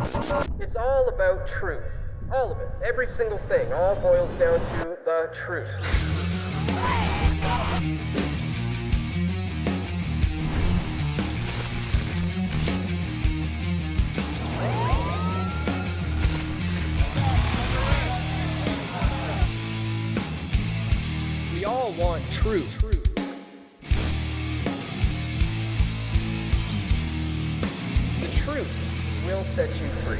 It's all about truth. All of it. Every single thing. All boils down to the truth. We all want truth. The truth will set you free.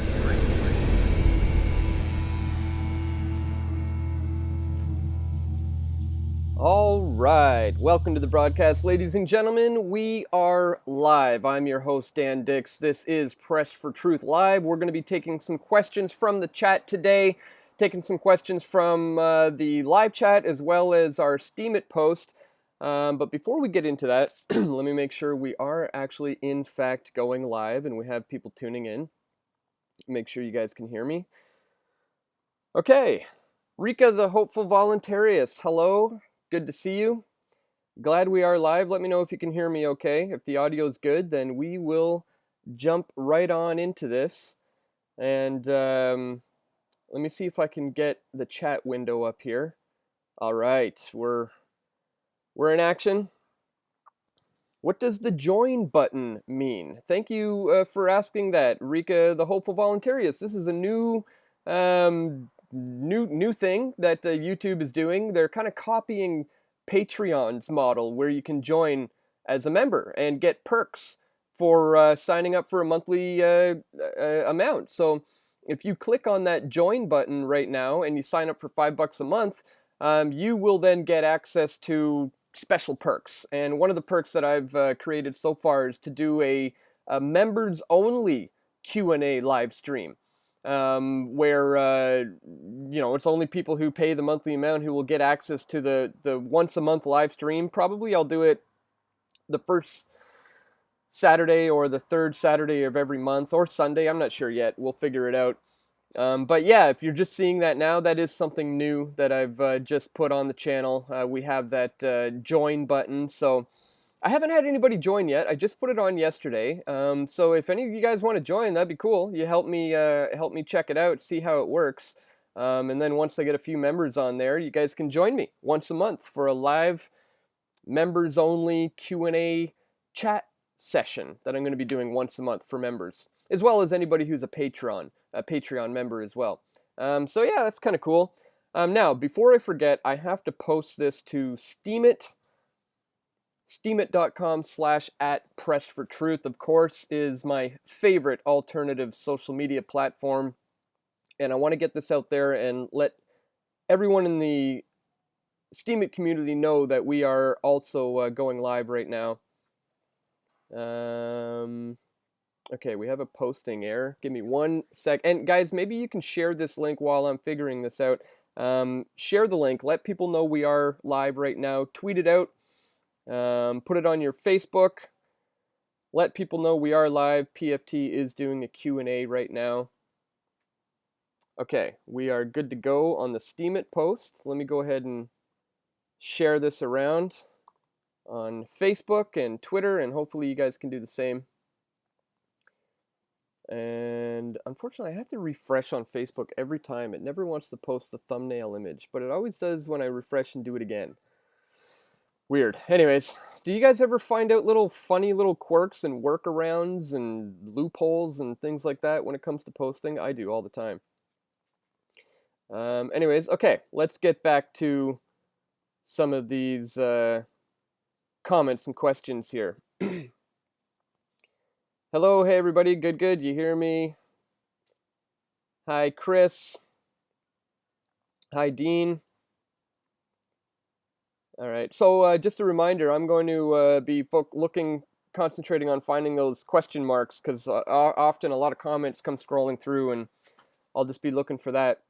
All right, welcome to the broadcast, ladies and gentlemen. We are live. I'm your host, Dan Dix. This is Press for Truth Live. We're going to be taking some questions from the chat today, taking some questions from the live chat as well as our Steam It post. But before we get into that, let me make sure we are actually, in fact, going live and we have people tuning in. Make sure you guys can hear me. Okay, Rika the Hopeful Voluntarist, hello. Good to see you. Glad we are live. Let me know if you can hear me okay. If the audio is good, then we will jump right on into this. And let me see if I can get the chat window up here. All right, we're in action. What does the join button mean? Thank you for asking that, Rika the Hopeful Voluntarist. This is a new thing that YouTube is doing. They're kind of copying Patreon's model where you can join as a member and get perks for signing up for a monthly amount. So if you click on that join button right now and you sign up for $5 a month, you will then get access to special perks. And one of the perks that I've created so far is to do a members only Q&A live stream. Where it's only people who pay the monthly amount who will get access to the once a month live stream. Probably I'll do it the first Saturday or the third Saturday of every month, or Sunday. I'm not sure yet. We'll figure it out. But yeah, if you're just seeing that now, that is something new that I've just put on the channel. We have that join button. So I haven't had anybody join yet. I just put it on yesterday. So if any of you guys want to join, that'd be cool. You help me check it out, see how it works. And then once I get a few members on there, you guys can join me once a month for a live members only Q&A chat session that I'm going to be doing once a month for members, as well as anybody who's a Patreon member as well. So yeah, that's kind of cool. Now, before I forget, I have to post this to Steemit. Steemit.com/@PressForTruth, of course, is my favorite alternative social media platform. And I want to get this out there and let everyone in the Steemit community know that we are also going live right now. Okay, we have a posting error. Give me 1 sec. And guys, maybe you can share this link while I'm figuring this out. Share the link. Let people know we are live right now. Tweet it out. Put it on your Facebook. Let people know we are live. PFT is doing a Q&A right now. Okay, we are good to go on the Steam It post. Let me go ahead and share this around on Facebook and Twitter, and hopefully you guys can do the same. And unfortunately, I have to refresh on Facebook every time. It never wants to post the thumbnail image, but it always does when I refresh and do it again. Weird. Anyways, do you guys ever find out funny little quirks and workarounds and loopholes and things like that when it comes to posting? I do all the time. Anyways, okay, let's get back to some of these comments and questions here. Hello, hey everybody, good, you hear me? Hi, Chris. Hi, Dean. All right, so just a reminder, I'm going to be concentrating on finding those question marks, because often a lot of comments come scrolling through, and I'll just be looking for that.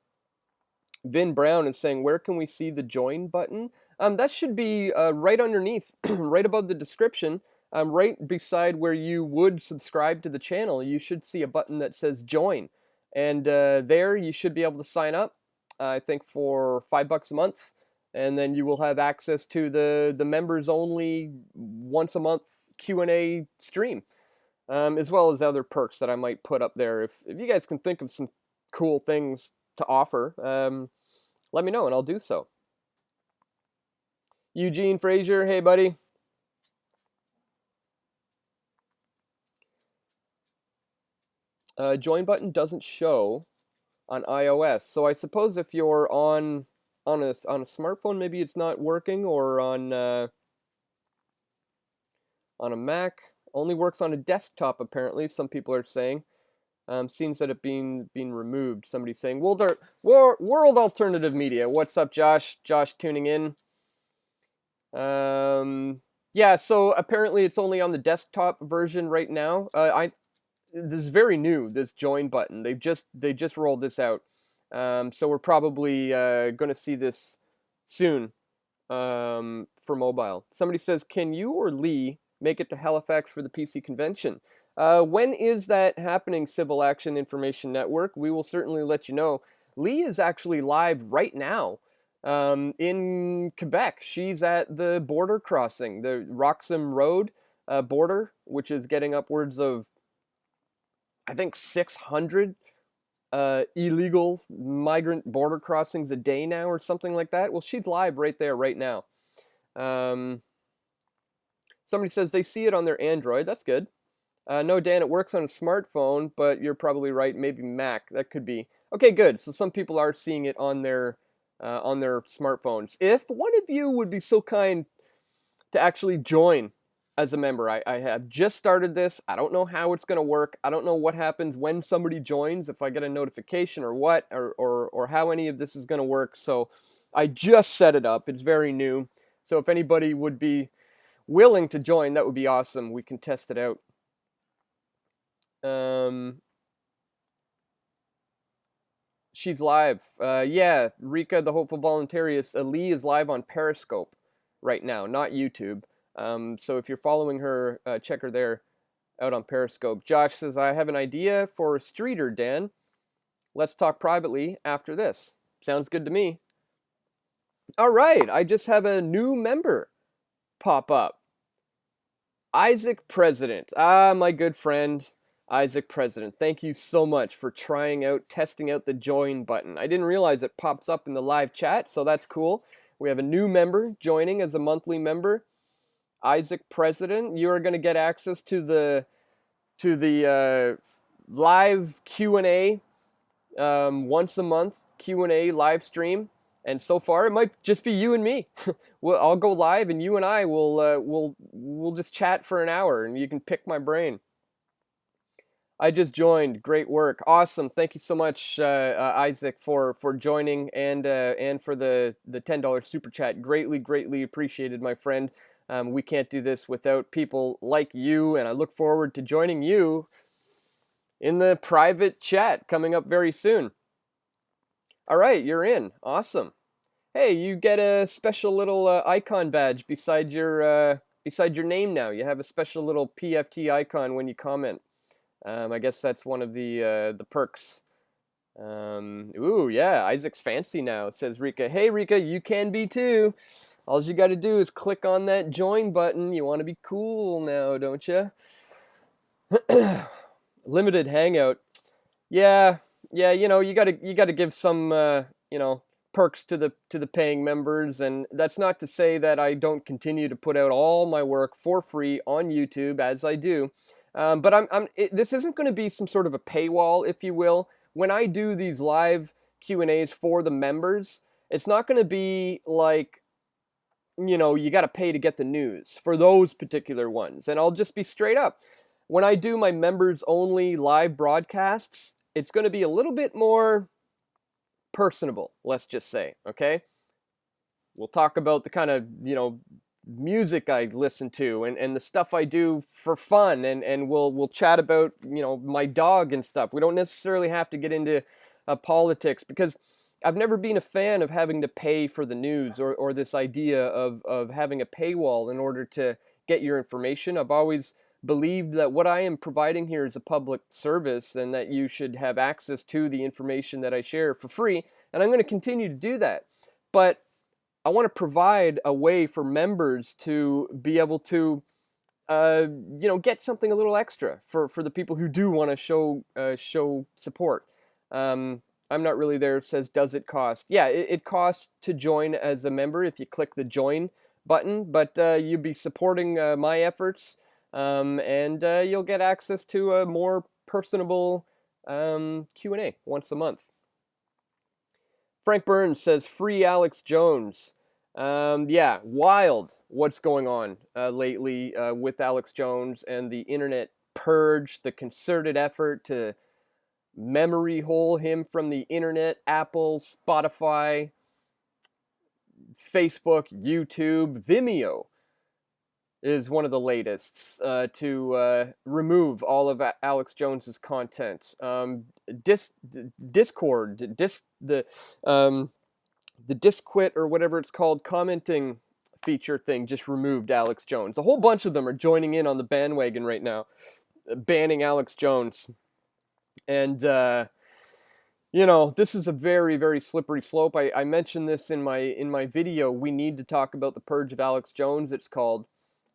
Vin Brown is saying, where can we see the join button? That should be right underneath, right above the description, right beside where you would subscribe to the channel. You should see a button that says join, and there you should be able to sign up, I think for $5 a month. And then you will have access to the members only once a month Q&A stream. as well as other perks that I might put up there. If you guys can think of some cool things to offer, let me know and I'll do so. Eugene Frazier, hey buddy. Join button doesn't show on iOS, so I suppose if you're on a smartphone, maybe it's not working, or on a Mac. Only works on a desktop apparently. Some people are saying. Seems that it being removed. Somebody's saying World Alternative Media. What's up, Josh? Josh tuning in. Yeah. So apparently it's only on the desktop version right now. This is very new. This join button. They just rolled this out. So we're probably going to see this soon for mobile. Somebody says, can you or Lee make it to Halifax for the PC convention? When is that happening, Civil Action Information Network? We will certainly let you know. Lee is actually live right now in Quebec. She's at the border crossing, the Roxham Road border, which is getting upwards of, I think, 600 illegal migrant border crossings a day now or something like that. Well, she's live right there right now. Somebody says they see it on their Android. That's good. No, Dan, it works on a smartphone, but you're probably right. Maybe Mac. That could be. Okay, good. So some people are seeing it on their smartphones. If one of you would be so kind to actually join as a member, I have just started this. I don't know how it's going to work. I don't know what happens when somebody joins, if I get a notification or what, or how any of this is going to work. So I just set it up. It's very new. So if anybody would be willing to join, that would be awesome. We can test it out. She's live. Yeah, Rika, the hopeful voluntarist. Lee is live on Periscope right now, not YouTube. So if you're following her, check her there out on Periscope. Josh says, I have an idea for a streeter, Dan. Let's talk privately after this. Sounds good to me. All right, I just have a new member pop up. Isaac President. Ah, my good friend. Isaac President, thank you so much for testing out the join button. I didn't realize it pops up in the live chat, so that's cool. We have a new member joining as a monthly member. Isaac President, you are going to get access to the live Q&A once a month Q&A live stream. And so far, it might just be you and me. I'll go live, and you and I will just chat for an hour, and you can pick my brain. I just joined. Great work. Awesome. Thank you so much, Isaac, for joining and for the $10 super chat. Greatly appreciated, my friend. We can't do this without people like you, and I look forward to joining you in the private chat coming up very soon. All right, you're in. Awesome. Hey, you get a special little icon badge beside your name now. You have a special little PFT icon when you comment. I guess that's one of the perks. Ooh, yeah, Isaac's fancy now, says Rika. Hey, Rika, you can be too. All you got to do is click on that join button. You want to be cool now, don't you? Limited hangout. Yeah, you gotta give some perks to the paying members, and that's not to say that I don't continue to put out all my work for free on YouTube as I do. But this isn't going to be some sort of a paywall, if you will. When I do these live Q&As for the members, it's not going to be like, you got to pay to get the news for those particular ones. And I'll just be straight up. When I do my members only live broadcasts, it's going to be a little bit more personable, let's just say, okay? We'll talk about the kind of, music I listen to and the stuff I do for fun, and we'll chat about my dog and stuff. We don't necessarily have to get into politics, because I've never been a fan of having to pay for the news, or this idea of having a paywall in order to get your information. I've always believed that what I am providing here is a public service, and that you should have access to the information that I share for free, and I'm going to continue to do that. But I want to provide a way for members to be able to get something a little extra for the people who do want to show support. I'm not really there. It says, does it cost? Yeah, it costs to join as a member if you click the join button, but you'll be supporting my efforts, and you'll get access to a more personable Q&A once a month. Frank Burns says, free Alex Jones. Yeah, wild what's going on lately with Alex Jones and the internet purge, the concerted effort to memory hole him from the internet. Apple, Spotify, Facebook, YouTube, Vimeo is one of the latest to remove all of Alex Jones's content. Discord, the Disquit or whatever it's called, commenting feature thing just removed Alex Jones. A whole bunch of them are joining in on the bandwagon right now, banning Alex Jones. And, this is a very, very slippery slope. I mentioned this in my video. We need to talk about the purge of Alex Jones, it's called,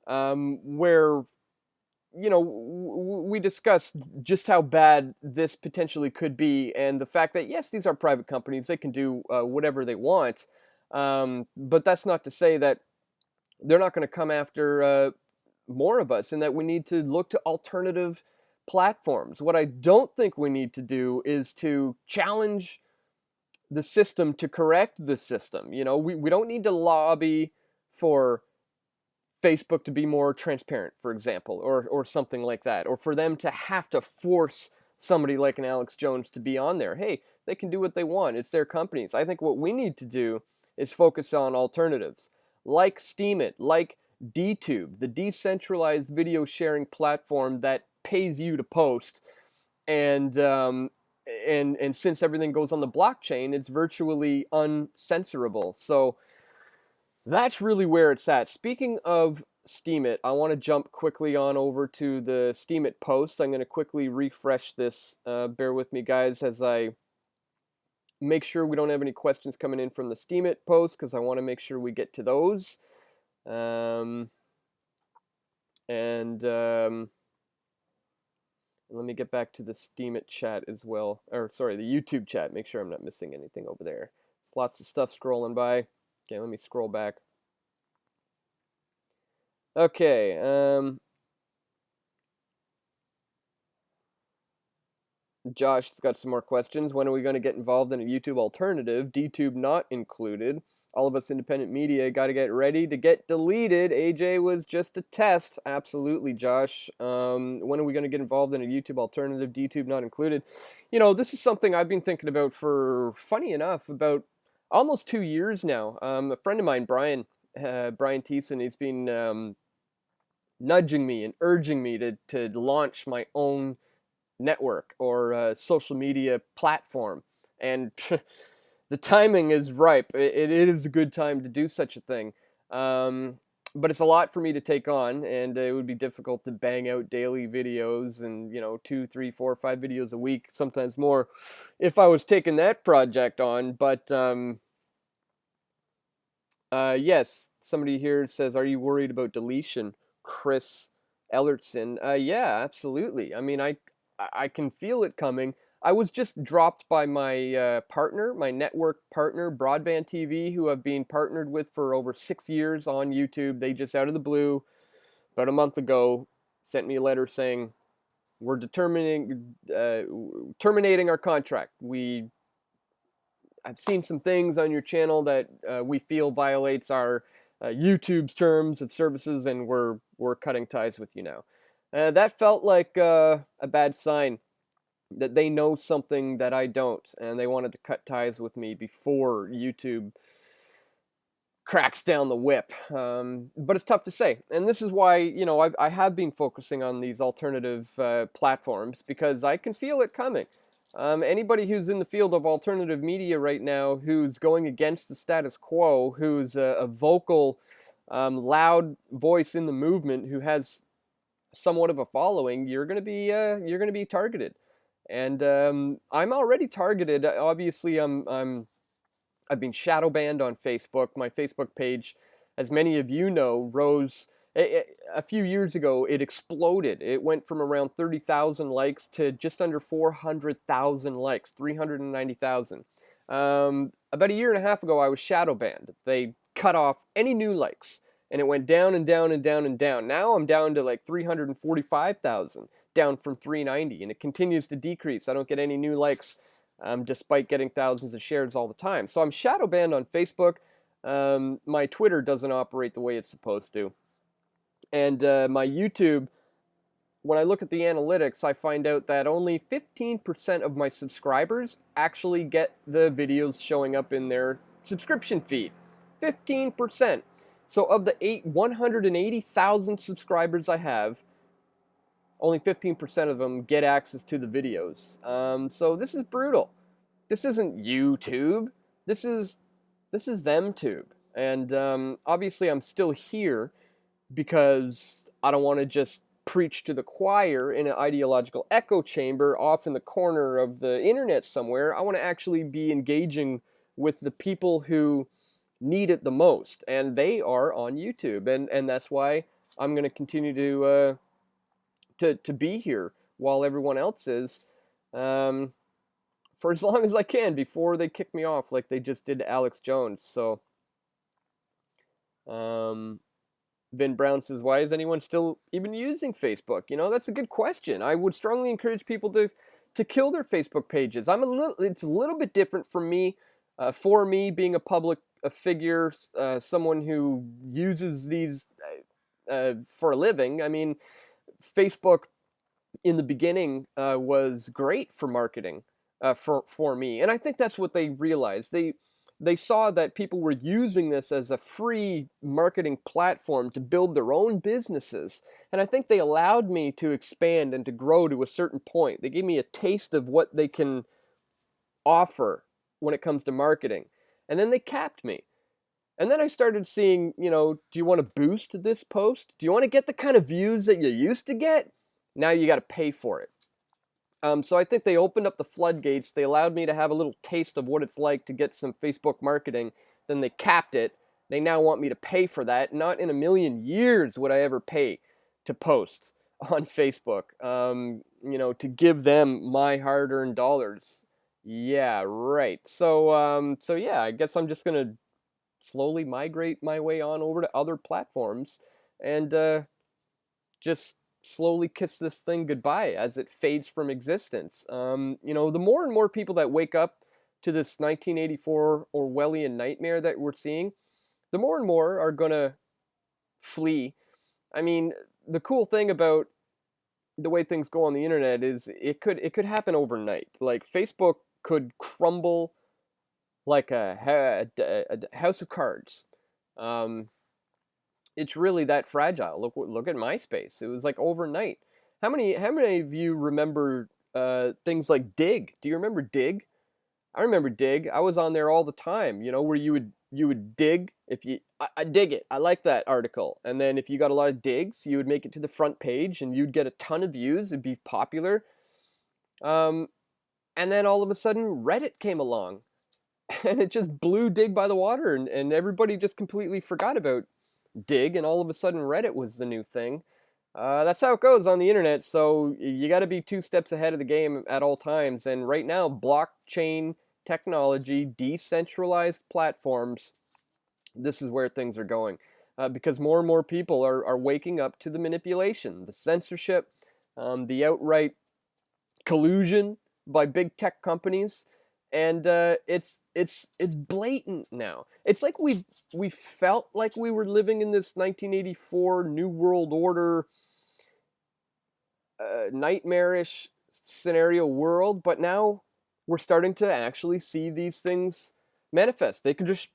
where, we discussed just how bad this potentially could be, and the fact that, yes, these are private companies. They can do whatever they want. But that's not to say that they're not going to come after more of us, and that we need to look to alternative platforms. What I don't think we need to do is to challenge the system to correct the system. We don't need to lobby for Facebook to be more transparent, for example, or something like that, or for them to have to force somebody like an Alex Jones to be on there. Hey, they can do what they want. It's their companies. I think what we need to do is focus on alternatives like Steemit, like DTube, the decentralized video sharing platform that pays you to post, and since everything goes on the blockchain, it's virtually uncensorable. So that's really where it's at. Speaking of Steemit, I want to jump quickly on over to the Steemit post. I'm going to quickly refresh this. Bear with me, guys, as I make sure we don't have any questions coming in from the Steemit post, because I want to make sure we get to those. Let me get back to the Steemit chat as well. Or, sorry, the YouTube chat. Make sure I'm not missing anything over there. There's lots of stuff scrolling by. Okay, let me scroll back. Okay, Josh has got some more questions. When are we going to get involved in a YouTube alternative? DTube not included. All of us independent media got to get ready to get deleted. AJ was just a test. Absolutely, Josh. When are we going to get involved in a YouTube alternative? DTube not included. This is something I've been thinking about for, funny enough, about almost 2 years now. A friend of mine, Brian Thiessen, he's been nudging me and urging me to launch my own network or social media platform, and the timing is ripe. It is a good time to do such a thing, but it's a lot for me to take on, and it would be difficult to bang out daily videos and 2, 3, 4, 5 videos a week, sometimes more, if I was taking that project on. But yes, somebody here says, are you worried about deletion? Chris Ellertson. Yeah, absolutely. I mean, I can feel it coming. I was just dropped by my partner, my network partner, Broadband TV, who I've been partnered with for over 6 years on YouTube. They just, out of the blue, about a month ago, sent me a letter saying, we're terminating our contract. I've seen some things on your channel that we feel violates our YouTube's terms of services, and we're cutting ties with you now. That felt like a bad sign, that they know something that I don't, and they wanted to cut ties with me before YouTube cracks down the whip. But it's tough to say, and this is why I have been focusing on these alternative platforms, because I can feel it coming. Anybody who's in the field of alternative media right now, who's going against the status quo, who's a vocal, loud voice in the movement, who has somewhat of a following, you're gonna be targeted, and I'm already targeted. Obviously, I've been shadow banned on Facebook. My Facebook page, as many of you know, rose A few years ago, it exploded. It went from around 30,000 likes to just under 400,000 likes, 390,000. About a year and a half ago, I was shadow banned. They cut off any new likes, and it went down and down and down and down. Now I'm down to like 345,000, down from 390, and it continues to decrease. I don't get any new likes, despite getting thousands of shares all the time. So I'm shadow banned on Facebook. My Twitter doesn't operate the way it's supposed to. And my YouTube, when I look at the analytics, I find out that only 15% of my subscribers actually get the videos showing up in their subscription feed. 15%. So of the 180,000 subscribers I have, only 15% of them get access to the videos. So this is brutal. This isn't YouTube. This is ThemTube. And obviously I'm still here because I don't want to just preach to the choir in an ideological echo chamber off in the corner of the internet somewhere. I want to actually be engaging with the people who need it the most, and they are on YouTube, and that's why I'm going to continue to be here while everyone else is, for as long as I can before they kick me off like they just did to Alex Jones. So Vin Brown says, why is anyone still even using Facebook? You know, that's a good question. I would strongly encourage people to kill their Facebook pages. It's a little bit different from me, for me being a public figure, someone who uses these for a living. I mean, Facebook in the beginning was great for marketing for me, and I think that's what they realized. They saw that people were using this as a free marketing platform to build their own businesses. And I think they allowed me to expand and to grow to a certain point. They gave me a taste of what they can offer when it comes to marketing. And then they capped me. And then I started seeing, do you want to boost this post? Do you want to get the kind of views that you used to get? Now you got to pay for it. So I think they opened up the floodgates. They allowed me to have a little taste of what it's like to get some Facebook marketing. Then they capped it. They now want me to pay for that. Not in a million years would I ever pay to post on Facebook. To give them my hard-earned dollars. Yeah, right. So yeah, I guess I'm just gonna slowly migrate my way on over to other platforms and just slowly kiss this thing goodbye as it fades from existence. The more and more people that wake up to this 1984 Orwellian nightmare that we're seeing, the more and more are gonna flee. I mean, the cool thing about the way things go on the internet is it could happen overnight. Like Facebook could crumble like a house of cards. It's really that fragile. Look at MySpace. It was like overnight. How many of you remember things like Dig? Do you remember Dig? I remember Dig. I was on there all the time. Where you would dig if I dig it. I like that article. And then if you got a lot of digs, you would make it to the front page and you'd get a ton of views. It'd be popular. And then all of a sudden Reddit came along and it just blew Dig by the water and everybody just completely forgot about Dig, and all of a sudden Reddit was the new thing. That's how it goes on the internet, so you got to be 2 steps ahead of the game at all times. And right now, blockchain technology, decentralized platforms, this is where things are going. Because more and more people are waking up to the manipulation, the censorship, the outright collusion by big tech companies. And it's blatant now. It's like we felt like we were living in this 1984 New World Order nightmarish scenario world, but now we're starting to actually see these things manifest. They can just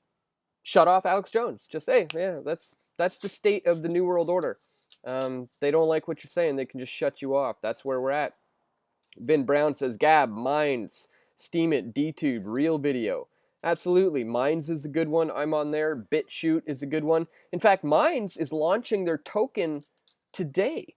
shut off Alex Jones. Just say, yeah, that's the state of the New World Order. They don't like what you're saying. They can just shut you off. That's where we're at. Vin Brown says, Gab, Minds, Steam It, DTube, Real Video. Absolutely. Minds is a good one. I'm on there. BitChute is a good one. In fact, Minds is launching their token today.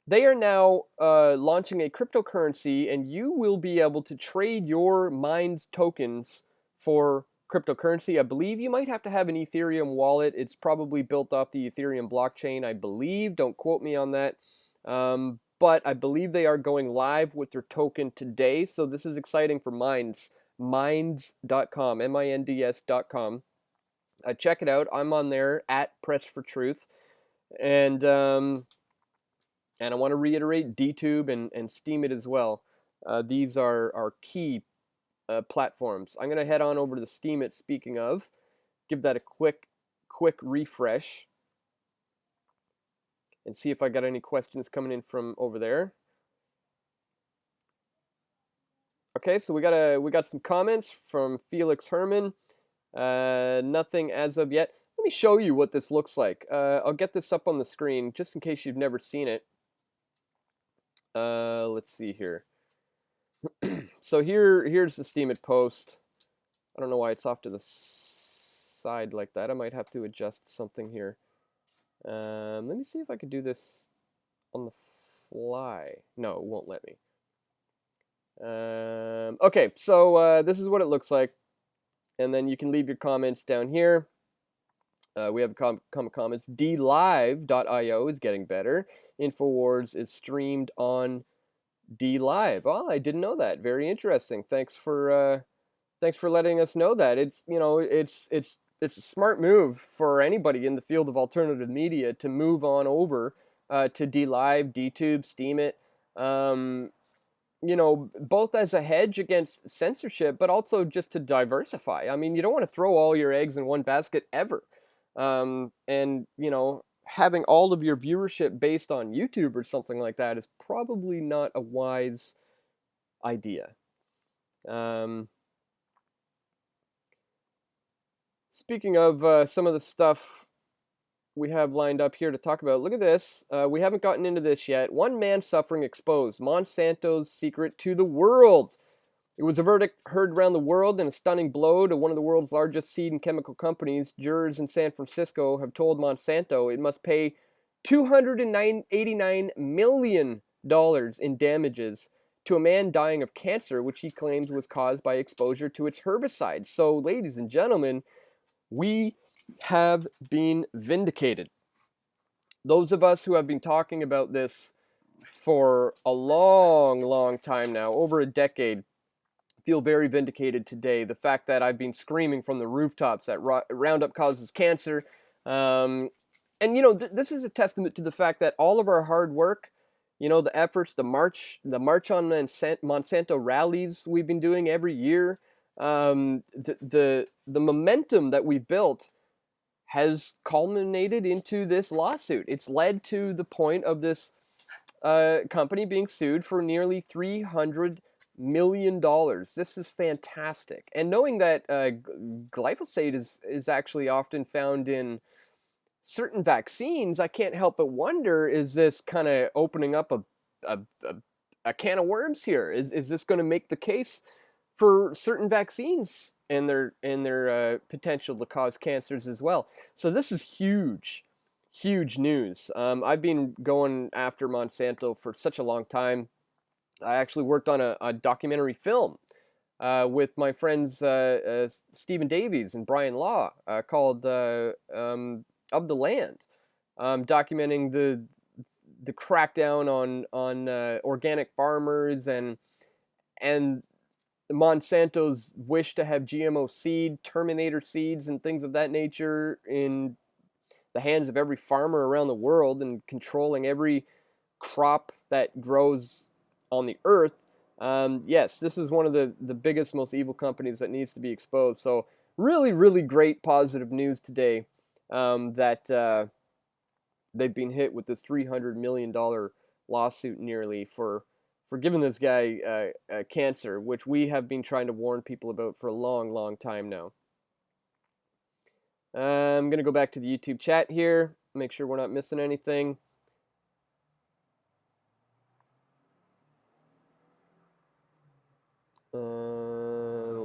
They are now launching a cryptocurrency, and you will be able to trade your Minds tokens for cryptocurrency. I believe you might have to have an Ethereum wallet. It's probably built off the Ethereum blockchain, I believe. Don't quote me on that. But I believe they are going live with their token today. So this is exciting for Minds. Minds.com, Minds.com. Check it out. I'm on there at Press for Truth. And I want to reiterate DTube and Steam it as well. These are key platforms. I'm going to head on over to the Steam it, speaking of. Give that a quick refresh. And see if I got any questions coming in from over there. Okay, so we got some comments from Felix Herman. Nothing as of yet. Let me show you what this looks like. I'll get this up on the screen just in case you've never seen it. Let's see here. So here's the Steam it post. I don't know why it's off to the side like that. I might have to adjust something here. Let me see if I could do this on the fly. No, it won't let me. Okay, so this is what it looks like. And then you can leave your comments down here. We have comments. DLive.io is getting better. InfoWars is streamed on DLive. Oh, I didn't know that. Very interesting. Thanks for letting us know that. It's it's a smart move for anybody in the field of alternative media to move on over to DLive, DTube, Steam it. Both as a hedge against censorship, but also just to diversify. I mean, you don't want to throw all your eggs in one basket ever. And having all of your viewership based on YouTube or something like that is probably not a wise idea. Speaking of some of the stuff we have lined up here to talk about, look at this. We haven't gotten into this yet. One man suffering exposed. Monsanto's secret to the world. It was a verdict heard around the world in a stunning blow to one of the world's largest seed and chemical companies. Jurors in San Francisco have told Monsanto it must pay $289 million in damages to a man dying of cancer, which he claims was caused by exposure to its herbicides. So, ladies and gentlemen, we have been vindicated. Those of us who have been talking about this for a long time now, over a decade, feel very vindicated today. The fact that I've been screaming from the rooftops that Roundup causes cancer. And, this is a testament to the fact that all of our hard work, the efforts, the march on Monsanto rallies we've been doing every year, the momentum that we've built has culminated into this lawsuit. It's led to the point of this company being sued for nearly $300 million. This is fantastic. And knowing that glyphosate is actually often found in certain vaccines, I can't help but wonder, is this kind of opening up a can of worms here? Is this going to make the case for certain vaccines and their potential to cause cancers as well? So this is huge news. I've been going after Monsanto for such a long time. I actually worked on a documentary film with my friends Stephen Davies and Brian Law called Of the Land, documenting the crackdown on organic farmers and Monsanto's wish to have GMO seed, Terminator seeds, and things of that nature in the hands of every farmer around the world and controlling every crop that grows on the earth. Yes, this is one of the biggest, most evil companies that needs to be exposed. So really great positive news today that they've been hit with this $300 million lawsuit nearly for giving this guy cancer, which we have been trying to warn people about for a long time now. I'm going to go back to the YouTube chat here, make sure we're not missing anything. A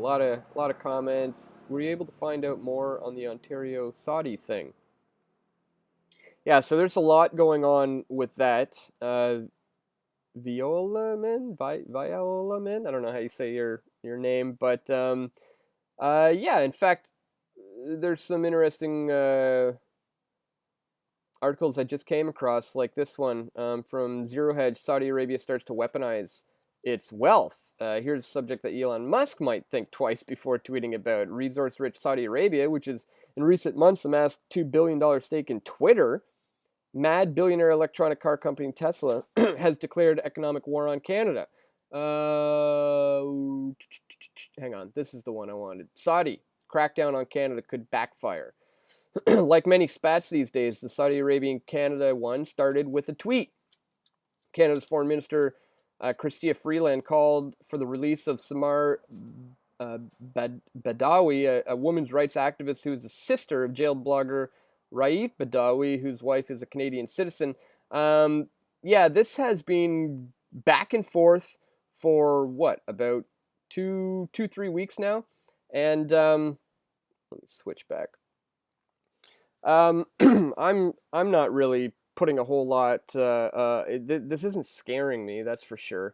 lot of comments. Were you able to find out more on the Ontario Saudi thing? Yeah, so there's a lot going on with that. Viola Man, I don't know how you say your name, but Yeah, in fact, there's some interesting articles I just came across, like this one from Zero Hedge. Saudi Arabia starts to weaponize its wealth. Here's a subject that Elon Musk might think twice before tweeting about. Resource-rich Saudi Arabia, which has in recent months amassed $2 billion stake in Twitter. Mad billionaire electronic car company Tesla has declared economic war on Canada. Hang on, this is the one I wanted. Saudi crackdown on Canada could backfire. Like many spats these days, the Saudi Arabian Canada one started with a tweet. Canada's Foreign Minister Chrystia Freeland called for the release of Samar Badawi, a women's rights activist who is the sister of jailed blogger Raif Badawi, whose wife is a Canadian citizen. Yeah, this has been back and forth for what, about 3 weeks now, and let me switch back. I'm not really putting a whole lot. This isn't scaring me, that's for sure.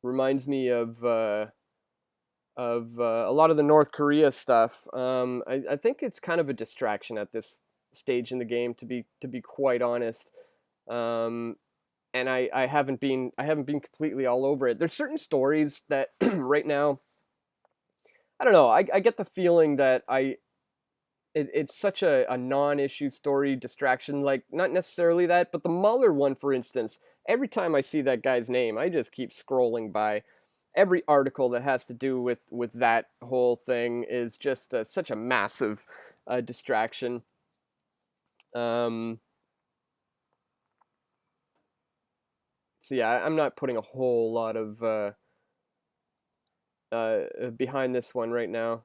Reminds me of a lot of the North Korea stuff. I think it's kind of a distraction at this stage in the game, to be quite honest. And I haven't been completely all over it. There's certain stories that right now, I don't know. I get the feeling that it's such a non-issue story distraction, like not necessarily that, but the Mueller one, for instance, every time I see that guy's name, I just keep scrolling by. Every article that has to do with that whole thing is just such a massive distraction. So yeah, I'm not putting a whole lot of behind this one right now.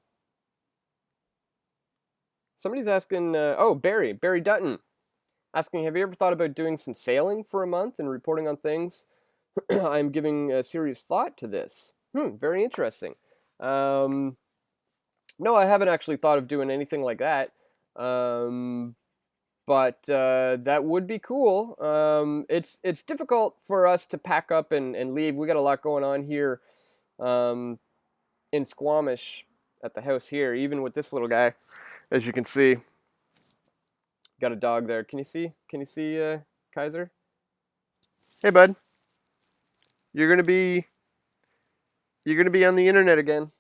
Somebody's asking, Barry Dutton, asking, have you ever thought about doing some sailing for a month and reporting on things? I'm giving serious thought to this. Very interesting. No, I haven't actually thought of doing anything like that. But that would be cool. It's difficult for us to pack up and leave. We got a lot going on here in Squamish at the house here, even with this little guy, as you can see. Got a dog there. Can you see? Kaiser? Hey, bud. You're gonna be on the internet again.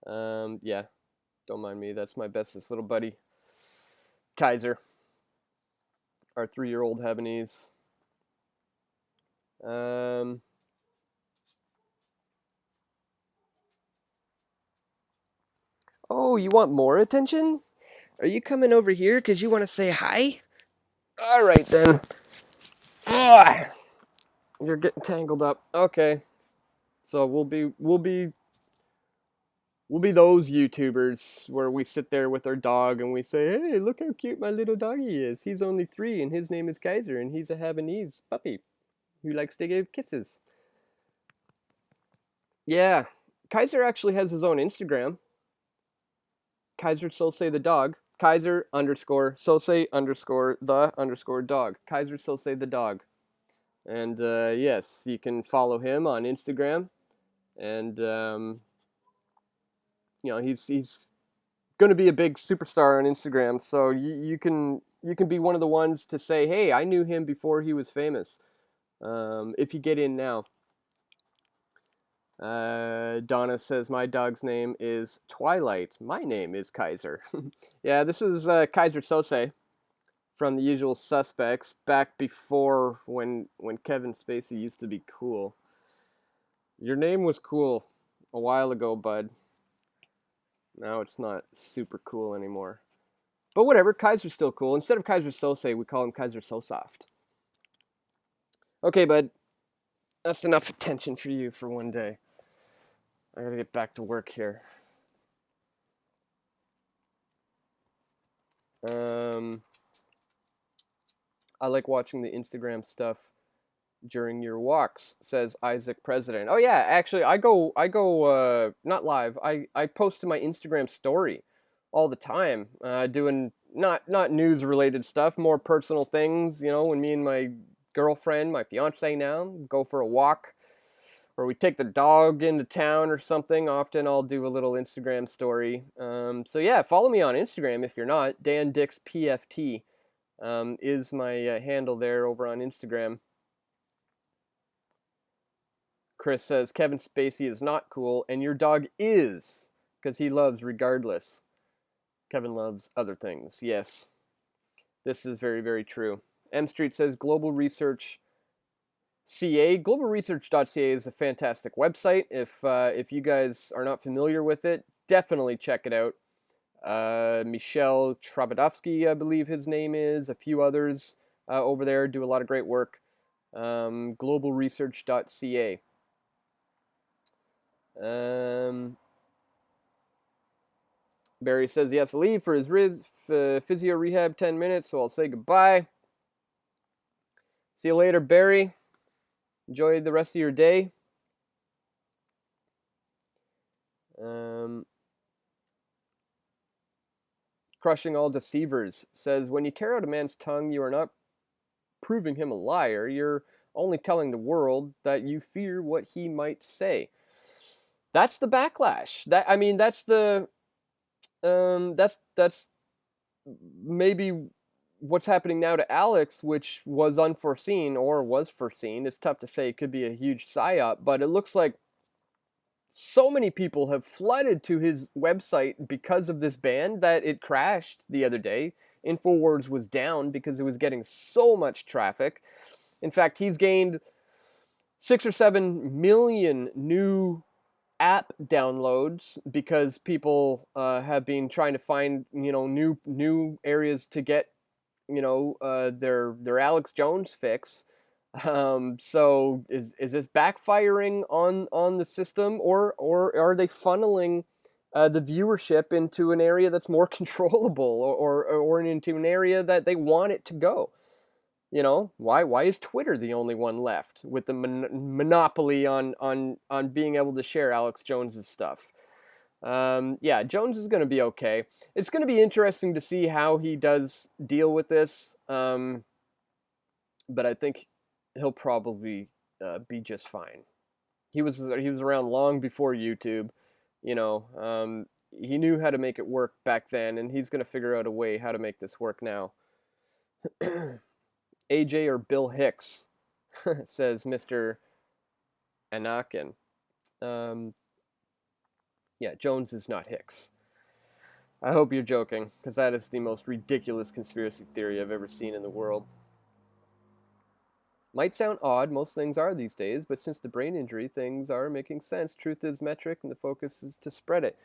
Yeah. Don't mind me. That's my bestest little buddy, Kaiser, our 3-year-old Havanese. Oh, you want more attention? Are you coming over here because you want to say hi? All right then. Ugh. You're getting tangled up. Okay. So we'll be those YouTubers where we sit there with our dog and we say, "Hey, look how cute my little doggy is. He's only 3 and his name is Kaiser and he's a Havanese puppy who likes to give kisses." Yeah, Kaiser actually has his own Instagram. Kaiser Sose the dog. Kaiser underscore Sose underscore the underscore dog. Kaiser Sose the dog. And yes, you can follow him on Instagram. And he's going to be a big superstar on Instagram. So you can be one of the ones to say, hey, I knew him before he was famous. If you get in now. Donna says, my dog's name is Twilight. My name is Kaiser. Yeah, this is Kaiser Sose from The Usual Suspects, back before when Kevin Spacey used to be cool. Your name was cool a while ago, bud. Now it's not super cool anymore. But whatever, Kaiser's still cool. Instead of Kaiser Sose, we call him Kaiser So Soft. Okay, bud. That's enough attention for you for one day. I gotta get back to work here. I like watching the Instagram stuff during your walks, says Isaac President. Oh yeah, actually I go not live. I post to my Instagram story all the time, doing not news related stuff, more personal things, when me and my girlfriend, my fiance now, go for a walk or we take the dog into town or something, often I'll do a little Instagram story. So yeah, follow me on Instagram if you're not. Dan Dix PFT is my handle there over on Instagram. Chris says Kevin Spacey is not cool, and your dog is, because he loves regardless. Kevin loves other things. Yes, this is very, very true. M Street says Global Research CA. GlobalResearch.ca is a fantastic website. If you guys are not familiar with it, definitely check it out. Michel Travadovsky, I believe his name is, a few others over there do a lot of great work. GlobalResearch.ca. Barry says he has to leave for his physio rehab 10 minutes, so I'll say goodbye. See you later, Barry. Enjoy the rest of your day. Crushing All Deceivers says, when you tear out a man's tongue, you are not proving him a liar. You're only telling the world that you fear what he might say. That's the backlash. That's maybe what's happening now to Alex, which was unforeseen or was foreseen. It's tough to say. It could be a huge psyop, but it looks like so many people have flooded to his website because of this ban that it crashed the other day. InfoWars was down because it was getting so much traffic. In fact, he's gained 6 or 7 million new app downloads because people have been trying to find new areas to get their Alex Jones fix. So is this backfiring on the system, or are they funneling the viewership into an area that's more controllable, or into an area that they want it to go? Why is Twitter the only one left with the monopoly on being able to share Alex Jones's stuff? Yeah, Jones is going to be okay. It's going to be interesting to see how he does deal with this. But I think he'll probably be just fine. He was around long before YouTube. He knew how to make it work back then, and he's going to figure out a way how to make this work now. AJ or Bill Hicks, says Mr. Anakin. Yeah, Jones is not Hicks. I hope you're joking, because that is the most ridiculous conspiracy theory I've ever seen in the world. Might sound odd, most things are these days, but since the brain injury, things are making sense. Truth is metric, and the focus is to spread it.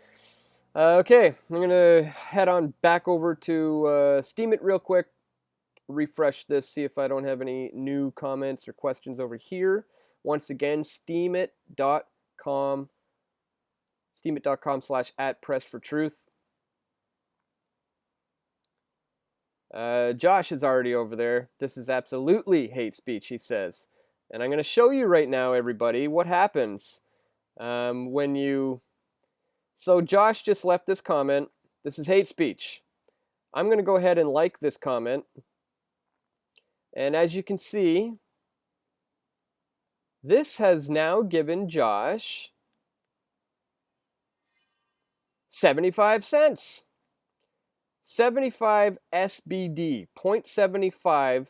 Okay, I'm going to head on back over to Steam It real quick, refresh this, see if I don't have any new comments or questions over here. Once again, steamit.com, steamit.com/@pressfortruth. Josh is already over there. This is absolutely hate speech, he says. And I'm going to show you right now, everybody, what happens when you... So Josh just left this comment. This is hate speech. I'm going to go ahead and like this comment. And as you can see, this has now given Josh 75 cents. 75 SBD, 0.75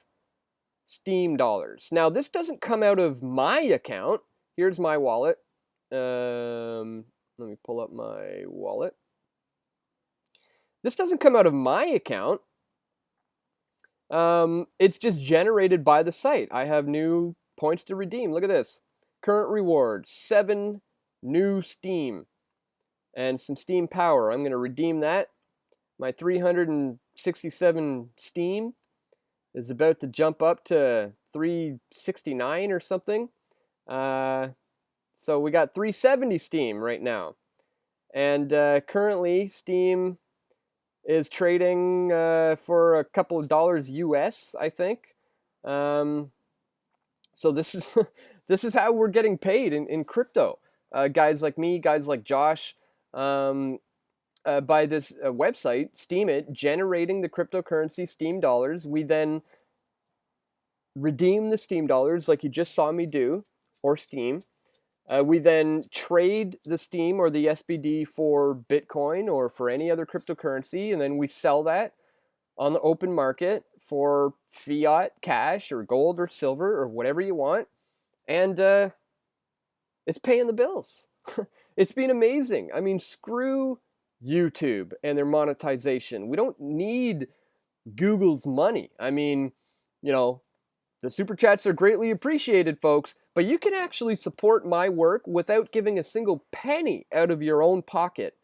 Steam dollars. Now, this doesn't come out of my account. Here's my wallet. Let me pull up my wallet. This doesn't come out of my account. It's just generated by the site. I have new points to redeem. Look at this. Current rewards, 7 new Steam and some Steam power. I'm going to redeem that. My 367 Steam is about to jump up to 369 or something. So we got 370 Steam right now. And currently Steam is trading for a couple of dollars US, I think. So this is this is how we're getting paid in crypto. Guys like me, guys like Josh, by this website, Steemit, generating the cryptocurrency Steam dollars. We then redeem the Steam dollars like you just saw me do, or Steam. We then trade the Steam or the SBD for Bitcoin or for any other cryptocurrency, and then we sell that on the open market for fiat cash or gold or silver or whatever you want, and it's paying the bills. It's been amazing. I mean, screw YouTube and their monetization. We don't need Google's money. I mean, you know, the super chats are greatly appreciated, folks, but you can actually support my work without giving a single penny out of your own pocket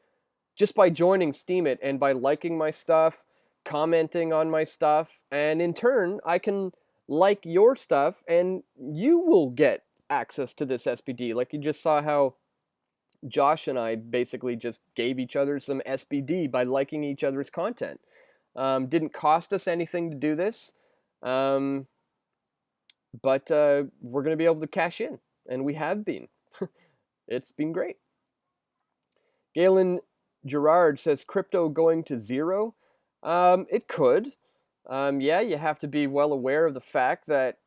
just by joining Steemit and by liking my stuff, commenting on my stuff, and in turn, I can like your stuff and you will get access to this SBD. Like you just saw how Josh and I basically just gave each other some SBD by liking each other's content. Didn't cost us anything to do this, but we're going to be able to cash in, and we have been. It's been great. Galen Gerard says, crypto going to zero? It could. Yeah, you have to be well aware of the fact that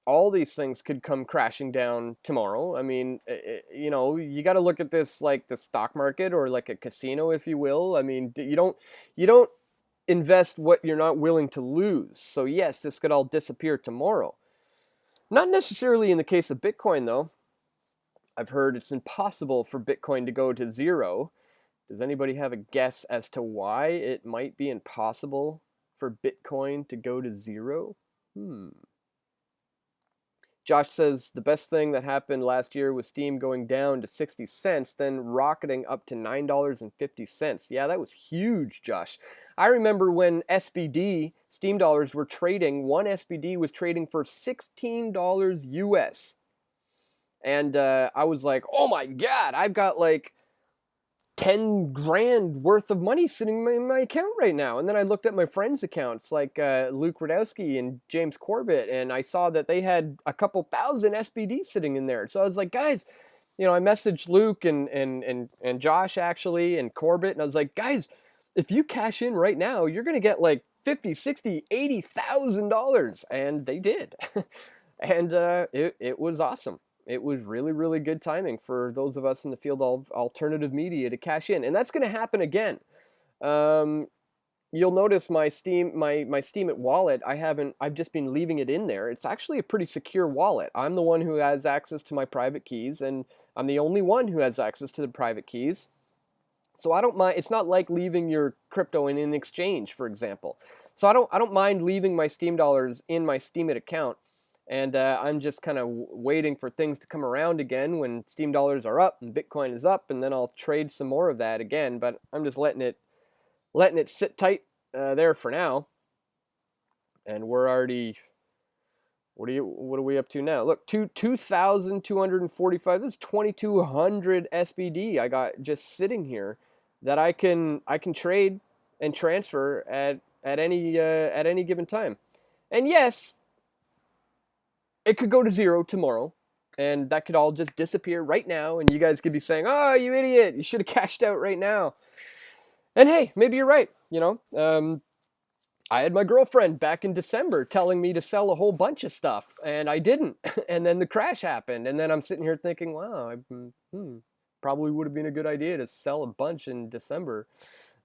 all these things could come crashing down tomorrow. I mean, you know, you got to look at this like the stock market or like a casino, if you will. I mean, you don't invest what you're not willing to lose. So yes, this could all disappear tomorrow. Not necessarily in the case of Bitcoin, though. I've heard it's impossible for Bitcoin to go to zero. Does anybody have a guess as to why it might be impossible for Bitcoin to go to zero? Josh says the best thing that happened last year was Steam going down to 60 cents, then rocketing up to $9.50. Yeah, that was huge, Josh. I remember when SBD, Steam dollars, were trading, one SBD was trading for $16 US. And I was like, oh my God, I've got like 10 grand worth of money sitting in my account right now. And then I looked at my friends' accounts like Luke Radowski and James Corbett, and I saw that they had a couple thousand SBD sitting in there. So I was like, guys, you know, I messaged Luke and Josh actually and Corbett, and I was like, guys, if you cash in right now, you're going to get like 50, 60, $80,000. And they did. And it was awesome. It was really, really good timing for those of us in the field of alternative media to cash in, and that's going to happen again. You'll notice my Steemit wallet. I've just been leaving it in there. It's actually a pretty secure wallet. I'm the one who has access to my private keys, and I'm the only one who has access to the private keys. So I don't mind. It's not like leaving your crypto in an exchange, for example. So I don't mind leaving my Steam dollars in my Steemit account. And I'm just kind of waiting for things to come around again when Steam dollars are up and Bitcoin is up, and then I'll trade some more of that again. But I'm just letting it sit tight there for now. And we're already, what are we up to now? Look, 2,245. This is 2,200 SBD I got just sitting here that I can trade and transfer at any given time. And yes, it could go to zero tomorrow, and that could all just disappear right now, and you guys could be saying, oh, you idiot, you should have cashed out right now. And hey, maybe you're right, you know. I had my girlfriend back in December telling me to sell a whole bunch of stuff, and I didn't. And then the crash happened, and then I'm sitting here thinking, wow, probably would have been a good idea to sell a bunch in December.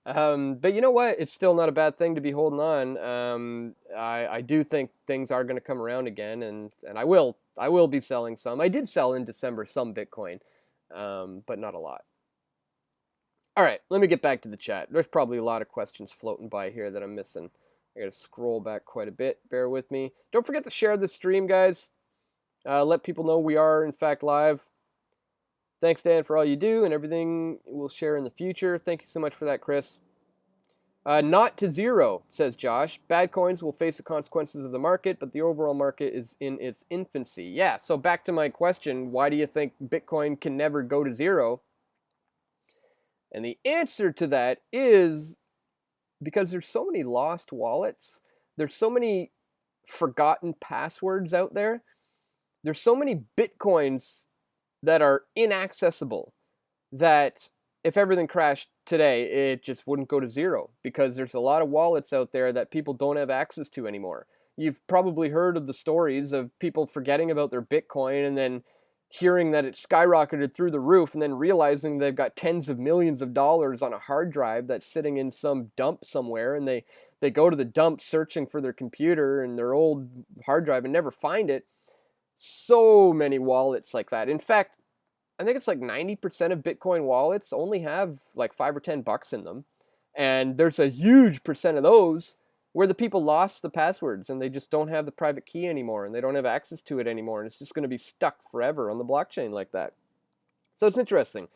But you know what? It's still not a bad thing to be holding on. I do think things are going to come around again, and I will be selling some. I did sell in December some Bitcoin, but not a lot. All right, let me get back to the chat. There's probably a lot of questions floating by here that I'm missing. I got to scroll back quite a bit. Bear with me. Don't forget to share the stream, guys. Let people know we are, in fact, live. Thanks, Dan, for all you do and everything we'll share in the future. Thank you so much for that, Chris. Not to zero, says Josh. Bad coins will face the consequences of the market, but the overall market is in its infancy. Yeah, so back to my question, why do you think Bitcoin can never go to zero? And the answer to that is because there's so many lost wallets. There's so many forgotten passwords out there. There's so many Bitcoins that are inaccessible that if everything crashed today, it just wouldn't go to zero because there's a lot of wallets out there that people don't have access to anymore. You've probably heard of the stories of people forgetting about their Bitcoin and then hearing that it skyrocketed through the roof and then realizing they've got tens of millions of dollars on a hard drive that's sitting in some dump somewhere, and they go to the dump searching for their computer and their old hard drive and never find it. So many wallets like that. In fact, I think it's like 90% of Bitcoin wallets only have like $5 or $10 in them. And there's a huge percent of those where the people lost the passwords and they just don't have the private key anymore and they don't have access to it anymore. And it's just going to be stuck forever on the blockchain like that. So it's interesting.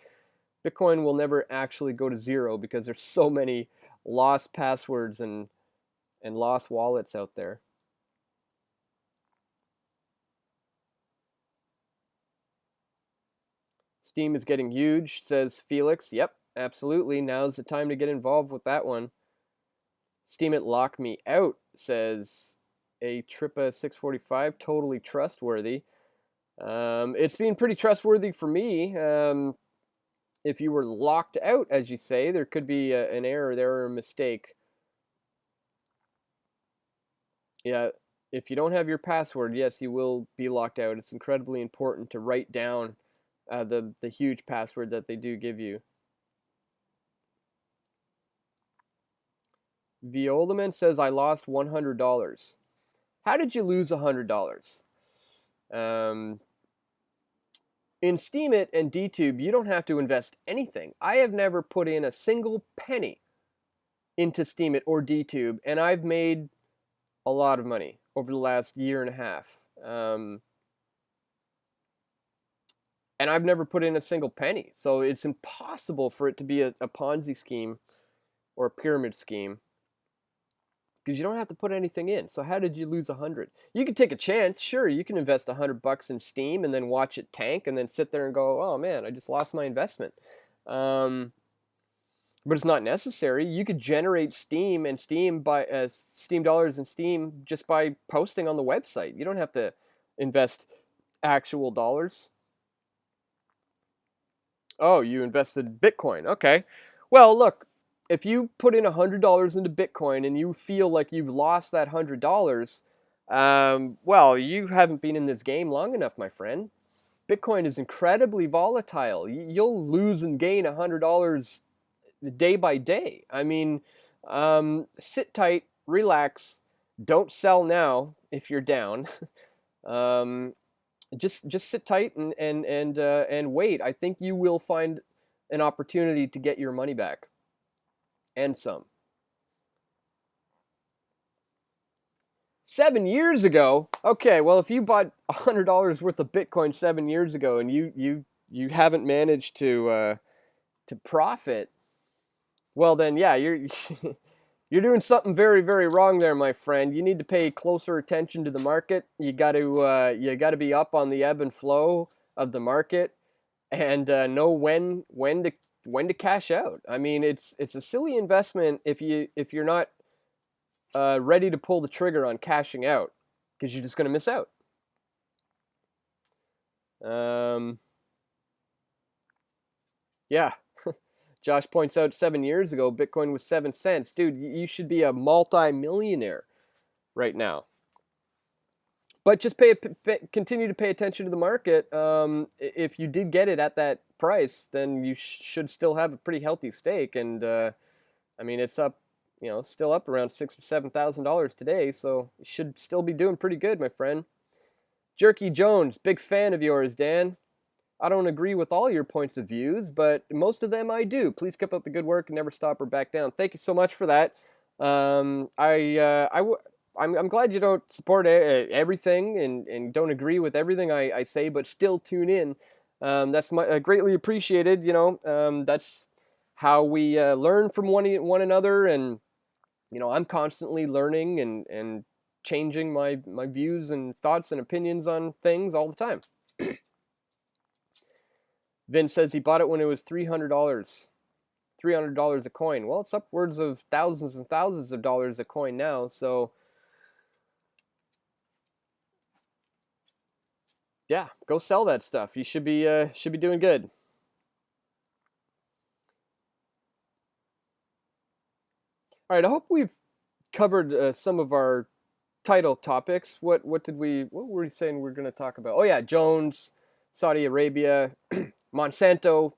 Bitcoin will never actually go to zero because there's so many lost passwords and lost wallets out there. Steam is getting huge, says Felix. Yep, absolutely. Now's the time to get involved with that one. Steam it locked me out, says a Trippa 645. Totally trustworthy. It's been pretty trustworthy for me. If you were locked out, as you say, there could be an error there or a mistake. Yeah, if you don't have your password, yes, you will be locked out. It's incredibly important to write down the huge password that they do give you. Violaman says, I lost $100. How did you lose $100? In Steemit and DTube, you don't have to invest anything. I have never put in a single penny into Steemit or DTube, and I've made a lot of money over the last year and a half. And I've never put in a single penny. So it's impossible for it to be a Ponzi scheme or a pyramid scheme because you don't have to put anything in. So how did you lose 100? You could take a chance. Sure, you can invest $100 in Steam and then watch it tank and then sit there and go, oh man, I just lost my investment. But it's not necessary. You could generate Steam and Steam dollars and Steam just by posting on the website. You don't have to invest actual dollars. Oh, you invested Bitcoin. Okay. Well, look, if you put in $100 into Bitcoin and you feel like you've lost that $100, well, you haven't been in this game long enough, my friend. Bitcoin is incredibly volatile. You'll lose and gain $100 day by day. I mean, sit tight, relax, don't sell now if you're down. Just sit tight and wait. I think you will find an opportunity to get your money back and some. 7 years ago. Okay, well, if you bought $100 worth of Bitcoin 7 years ago and you haven't managed to profit, well then yeah, you're you're doing something very, very wrong there, my friend. You need to pay closer attention to the market. You got to be up on the ebb and flow of the market, and know when to cash out. I mean, it's a silly investment if you're not ready to pull the trigger on cashing out, because you're just going to miss out. Yeah. Josh points out 7 years ago, Bitcoin was 7 cents. Dude, you should be a multi-millionaire right now. But just continue to pay attention to the market. If you did get it at that price, then you should still have a pretty healthy stake. And I mean, it's up, still up around $6,000 or $7,000 today, so you should still be doing pretty good, my friend. Jerky Jones, big fan of yours, Dan. I don't agree with all your points of views, but most of them I do. Please keep up the good work and never stop or back down. Thank you so much for that. I'm glad you don't support everything and don't agree with everything I say, but still tune in. That's greatly appreciated. That's how we learn from one another, and I'm constantly learning and changing my views and thoughts and opinions on things all the time. Vin says he bought it when it was $300. $300 a coin. Well, it's upwards of thousands and thousands of dollars a coin now, so yeah, go sell that stuff. You should be doing good. All right, I hope we've covered some of our title topics. What were we saying we're going to talk about? Oh yeah, Jones Saudi Arabia, Monsanto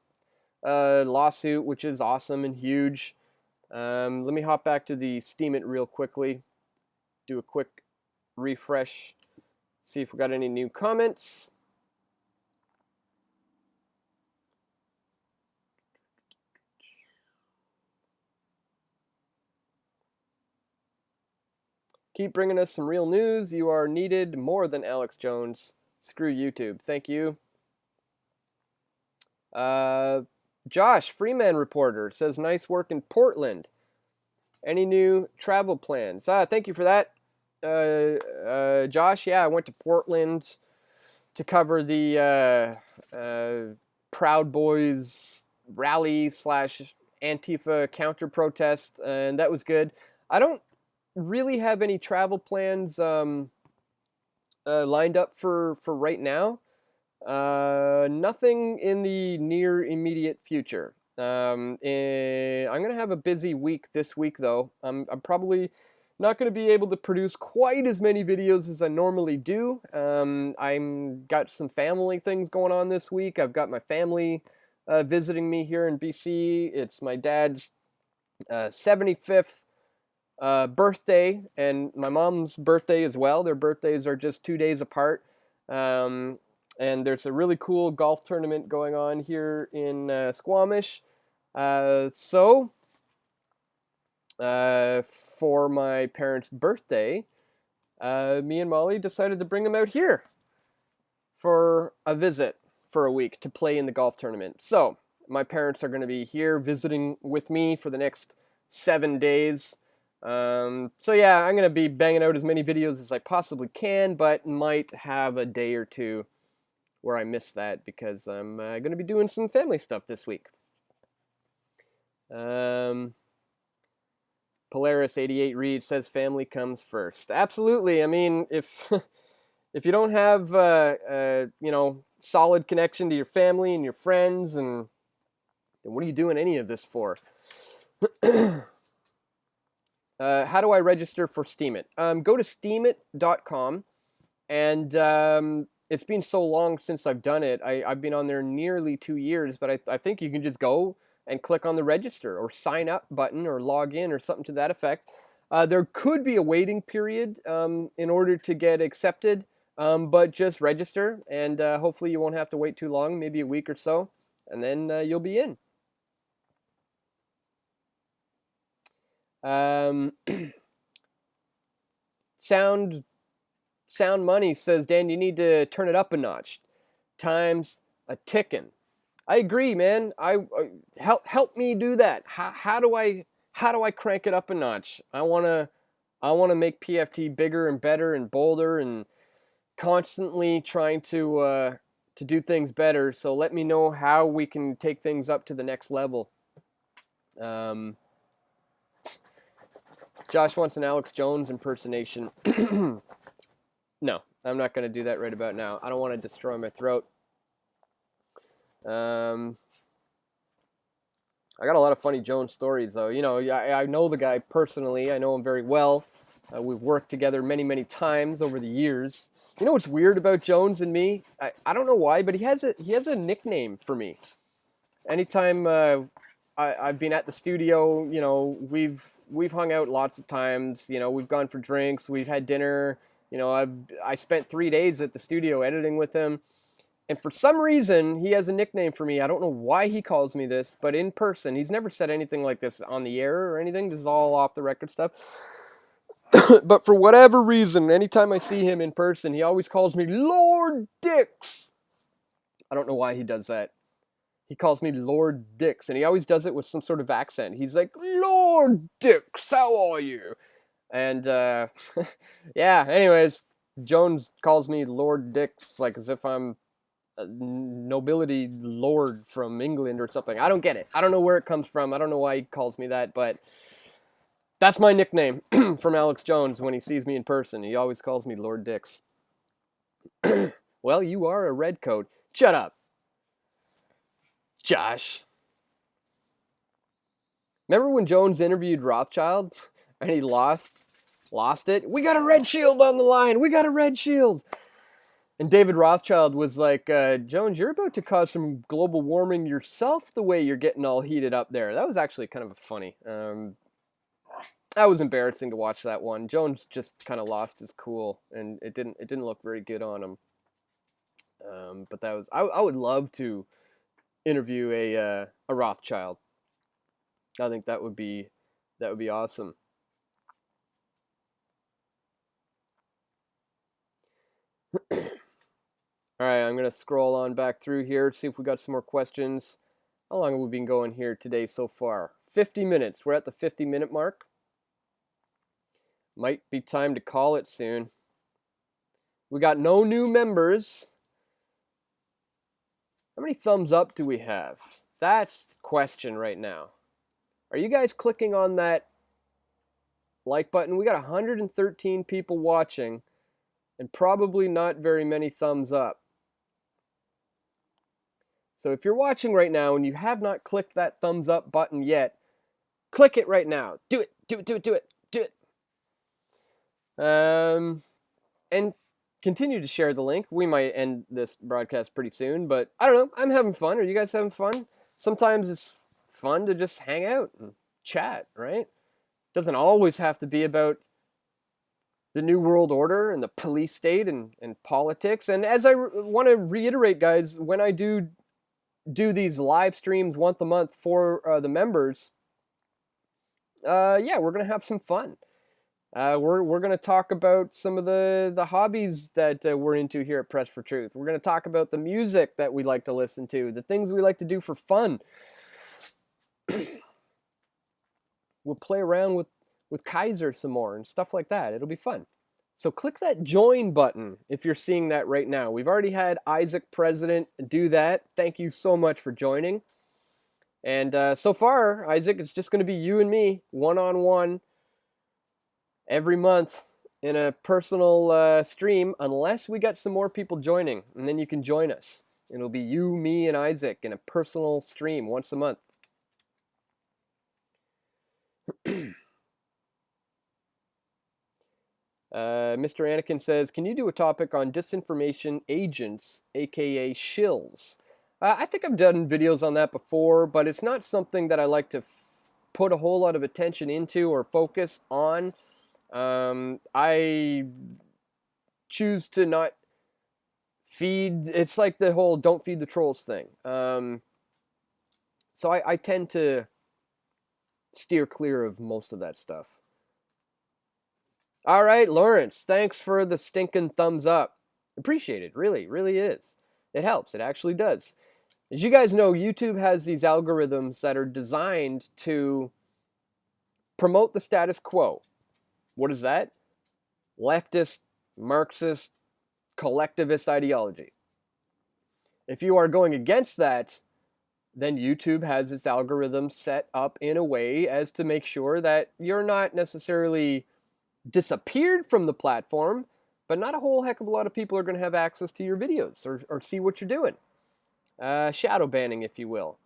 lawsuit, which is awesome and huge. Let me hop back to the Steam It real quickly. Do a quick refresh. See if we got any new comments. Keep bringing us some real news. You are needed more than Alex Jones. Screw YouTube. Thank you. Josh, Freeman Reporter, says nice work in Portland. Any new travel plans? Thank you for that, Josh. Yeah, I went to Portland to cover the Proud Boys rally / Antifa counter protest, and that was good. I don't really have any travel plans lined up for right now. Nothing in the near immediate future. I'm gonna have a busy week this week, though. I'm probably not gonna be able to produce quite as many videos as I normally do. I'm got some family things going on this week. I've got my family visiting me here in BC. It's my dad's 75th birthday and my mom's birthday as well. Their birthdays are just 2 days apart. And there's a really cool golf tournament going on here in Squamish. So for my parents' birthday, me and Molly decided to bring them out here for a visit for a week to play in the golf tournament. So my parents are going to be here visiting with me for the next 7 days. So yeah, I'm going to be banging out as many videos as I possibly can, but might have a day or two where I miss that because I'm going to be doing some family stuff this week. Polaris88 Reed says family comes first. Absolutely. I mean, if if you don't have solid connection to your family and your friends, and then what are you doing any of this for? How do I register for Steemit? Go to steemit.com, and it's been so long since I've done it. I've been on there nearly 2 years, but I think you can just go and click on the register or sign up button or log in or something to that effect. There could be a waiting period in order to get accepted, but just register, and hopefully you won't have to wait too long, maybe a week or so, and then you'll be in. Sound Money says, Dan, you need to turn it up a notch. Time's a ticking. I agree, man. Help me do that. How do I crank it up a notch? I wanna make PFT bigger and better and bolder and constantly trying to do things better. So let me know how we can take things up to the next level. Josh wants an Alex Jones impersonation. No, I'm not going to do that right about now. I don't want to destroy my throat. I got a lot of funny Jones stories, though. You know, I know the guy personally. I know him very well. We've worked together many, many times over the years. You know what's weird about Jones and me? I don't know why, but he has a nickname for me. Anytime I've been at the studio, you know, we've hung out lots of times. You know, we've gone for drinks, we've had dinner. You know, I spent 3 days at the studio editing with him, and for some reason he has a nickname for me. I don't know why he calls me this, but in person, he's never said anything like this on the air or anything. This is all off the record stuff. But for whatever reason, anytime I see him in person, he always calls me Lord Dix. I don't know why he does that. He calls me Lord Dix, and he always does it with some sort of accent. He's like, Lord Dix, how are you? And, yeah, anyways, Jones calls me Lord Dix, like as if I'm a nobility lord from England or something. I don't get it. I don't know where it comes from. I don't know why he calls me that, but that's my nickname from Alex Jones when he sees me in person. He always calls me Lord Dix. Well, you are a redcoat. Shut up, Josh. Remember when Jones interviewed Rothschild and he lost it? We got a red shield on the line. We got a red shield. And David Rothschild was like, Jones, you're about to cause some global warming yourself the way you're getting all heated up there. That was actually kind of funny. That was embarrassing to watch that one. Jones just kind of lost his cool, and it didn't look very good on him. But that was I would love to interview a Rothschild. I think that would be awesome. All right, I'm gonna scroll on back through here, see if we got some more questions. How long have we been going here today so far? 50 minutes. We're at the 50-minute mark. Might be time to call it soon. We got no new members. How many thumbs up do we have? That's the question right now. Are you guys clicking on that like button? We got 113 people watching and probably not very many thumbs up. So if you're watching right now and you have not clicked that thumbs up button yet, click it right now. Do it, do it, do it, do it, do it. And continue to share the link. We might end this broadcast pretty soon, but I don't know. I'm having fun. Are you guys having fun? Sometimes it's fun to just hang out and chat, right? Doesn't always have to be about the New World Order and the police state and politics. And as I want to reiterate, guys, when I do these live streams once a month for the members, yeah, we're gonna have some fun. We're gonna talk about some of the hobbies that we're into here at Press for Truth. We're gonna talk about the music that we like to listen to, the things we like to do for fun. We'll play around with Kaiser some more and stuff like that. It'll be fun. So click that join button if you're seeing that right now. We've already had Isaac President do that. Thank you so much for joining. And so far, Isaac, it's just going to be you and me, one-on-one, every month in a personal stream, unless we got some more people joining, and then you can join us. It'll be you, me, and Isaac in a personal stream once a month. Mr. Anakin says, can you do a topic on disinformation agents, aka shills? I think I've done videos on that before, but it's not something that I like to put a whole lot of attention into or focus on. I choose to not feed. It's like the whole don't feed the trolls thing. So I tend to steer clear of most of that stuff. All right, Lawrence, thanks for the stinking thumbs up. Appreciate it. Really, really is. It helps. It actually does. As you guys know, YouTube has these algorithms that are designed to promote the status quo. What is that? Leftist, Marxist, collectivist ideology. If you are going against that, then YouTube has its algorithm set up in a way as to make sure that you're not necessarily disappeared from the platform, but not a whole heck of a lot of people are going to have access to your videos or see what you're doing. Shadow banning, if you will.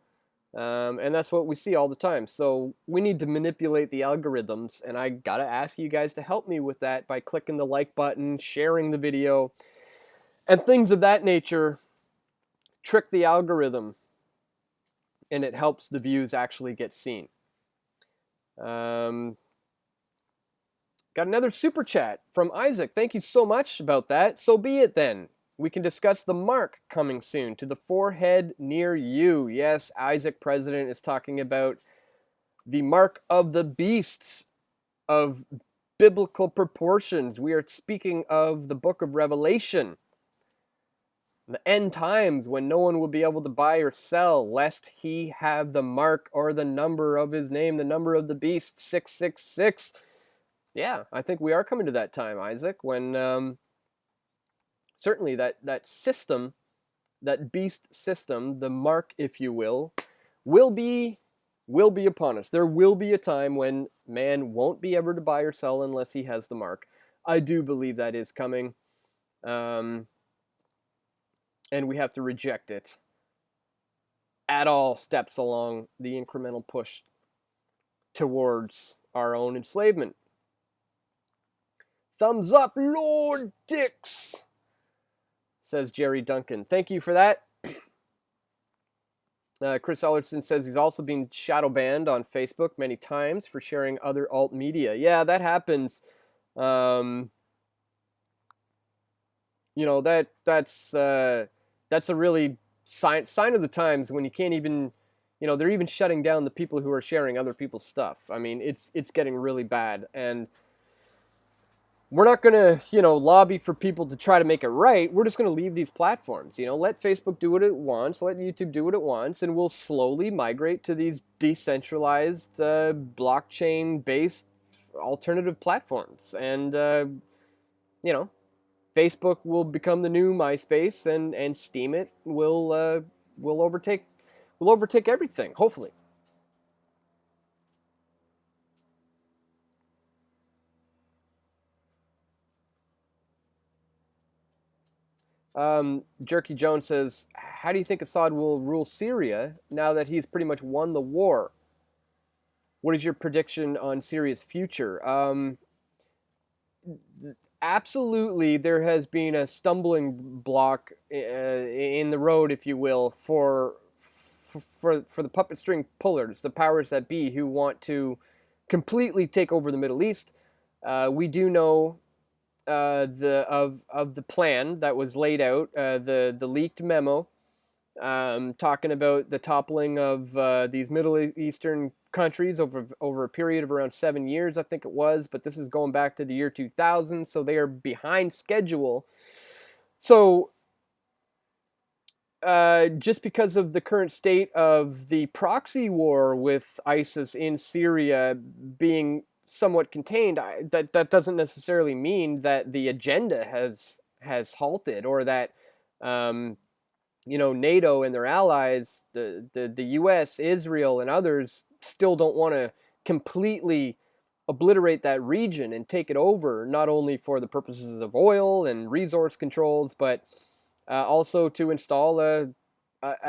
And that's what we see all the time. So we need to manipulate the algorithms, and I gotta ask you guys to help me with that by clicking the like button, sharing the video, and things of that nature. Trick the algorithm, and it helps the views actually get seen. Got another super chat from Isaac. Thank you so much about that. So be it then. We can discuss the mark coming soon to the forehead near you. Yes, Isaac President is talking about the mark of the beast of biblical proportions. We are speaking of the book of Revelation. The end times when no one will be able to buy or sell lest he have the mark or the number of his name, the number of the beast, 666. Yeah, I think we are coming to that time, Isaac, when certainly that system, that beast system, the mark, if you will be upon us. There will be a time when man won't be able to buy or sell unless he has the mark. I do believe that is coming, and we have to reject it at all steps along the incremental push towards our own enslavement. Thumbs up, Lord Dix. says Jerry Duncan. Thank you for that. Chris Ellerson says he's also been shadow banned on Facebook many times for sharing other alt media. Yeah, that happens. That's a really sign of the times when you can't even, they're even shutting down the people who are sharing other people's stuff. I mean, it's getting really bad, and we're not going to, lobby for people to try to make it right. We're just going to leave these platforms. Let Facebook do what it wants, let YouTube do what it wants, and we'll slowly migrate to these decentralized, blockchain-based alternative platforms. And, Facebook will become the new MySpace, and Steam it will overtake everything, hopefully. Jerky Jones says, how do you think Assad will rule Syria now that he's pretty much won the war? What is your prediction on Syria's future? Absolutely, there has been a stumbling block in the road, if you will, for the puppet string pullers, the powers that be, who want to completely take over the Middle East. We do know the plan that was laid out, the leaked memo, talking about the toppling of these Middle Eastern countries over a period of around 7 years, I think it was. But this is going back to the year 2000, so they are behind schedule. So just because of the current state of the proxy war with ISIS in Syria being somewhat contained, that doesn't necessarily mean that the agenda has halted, or that NATO and their allies, the U.S., Israel, and others still don't want to completely obliterate that region and take it over, not only for the purposes of oil and resource controls, but also to install a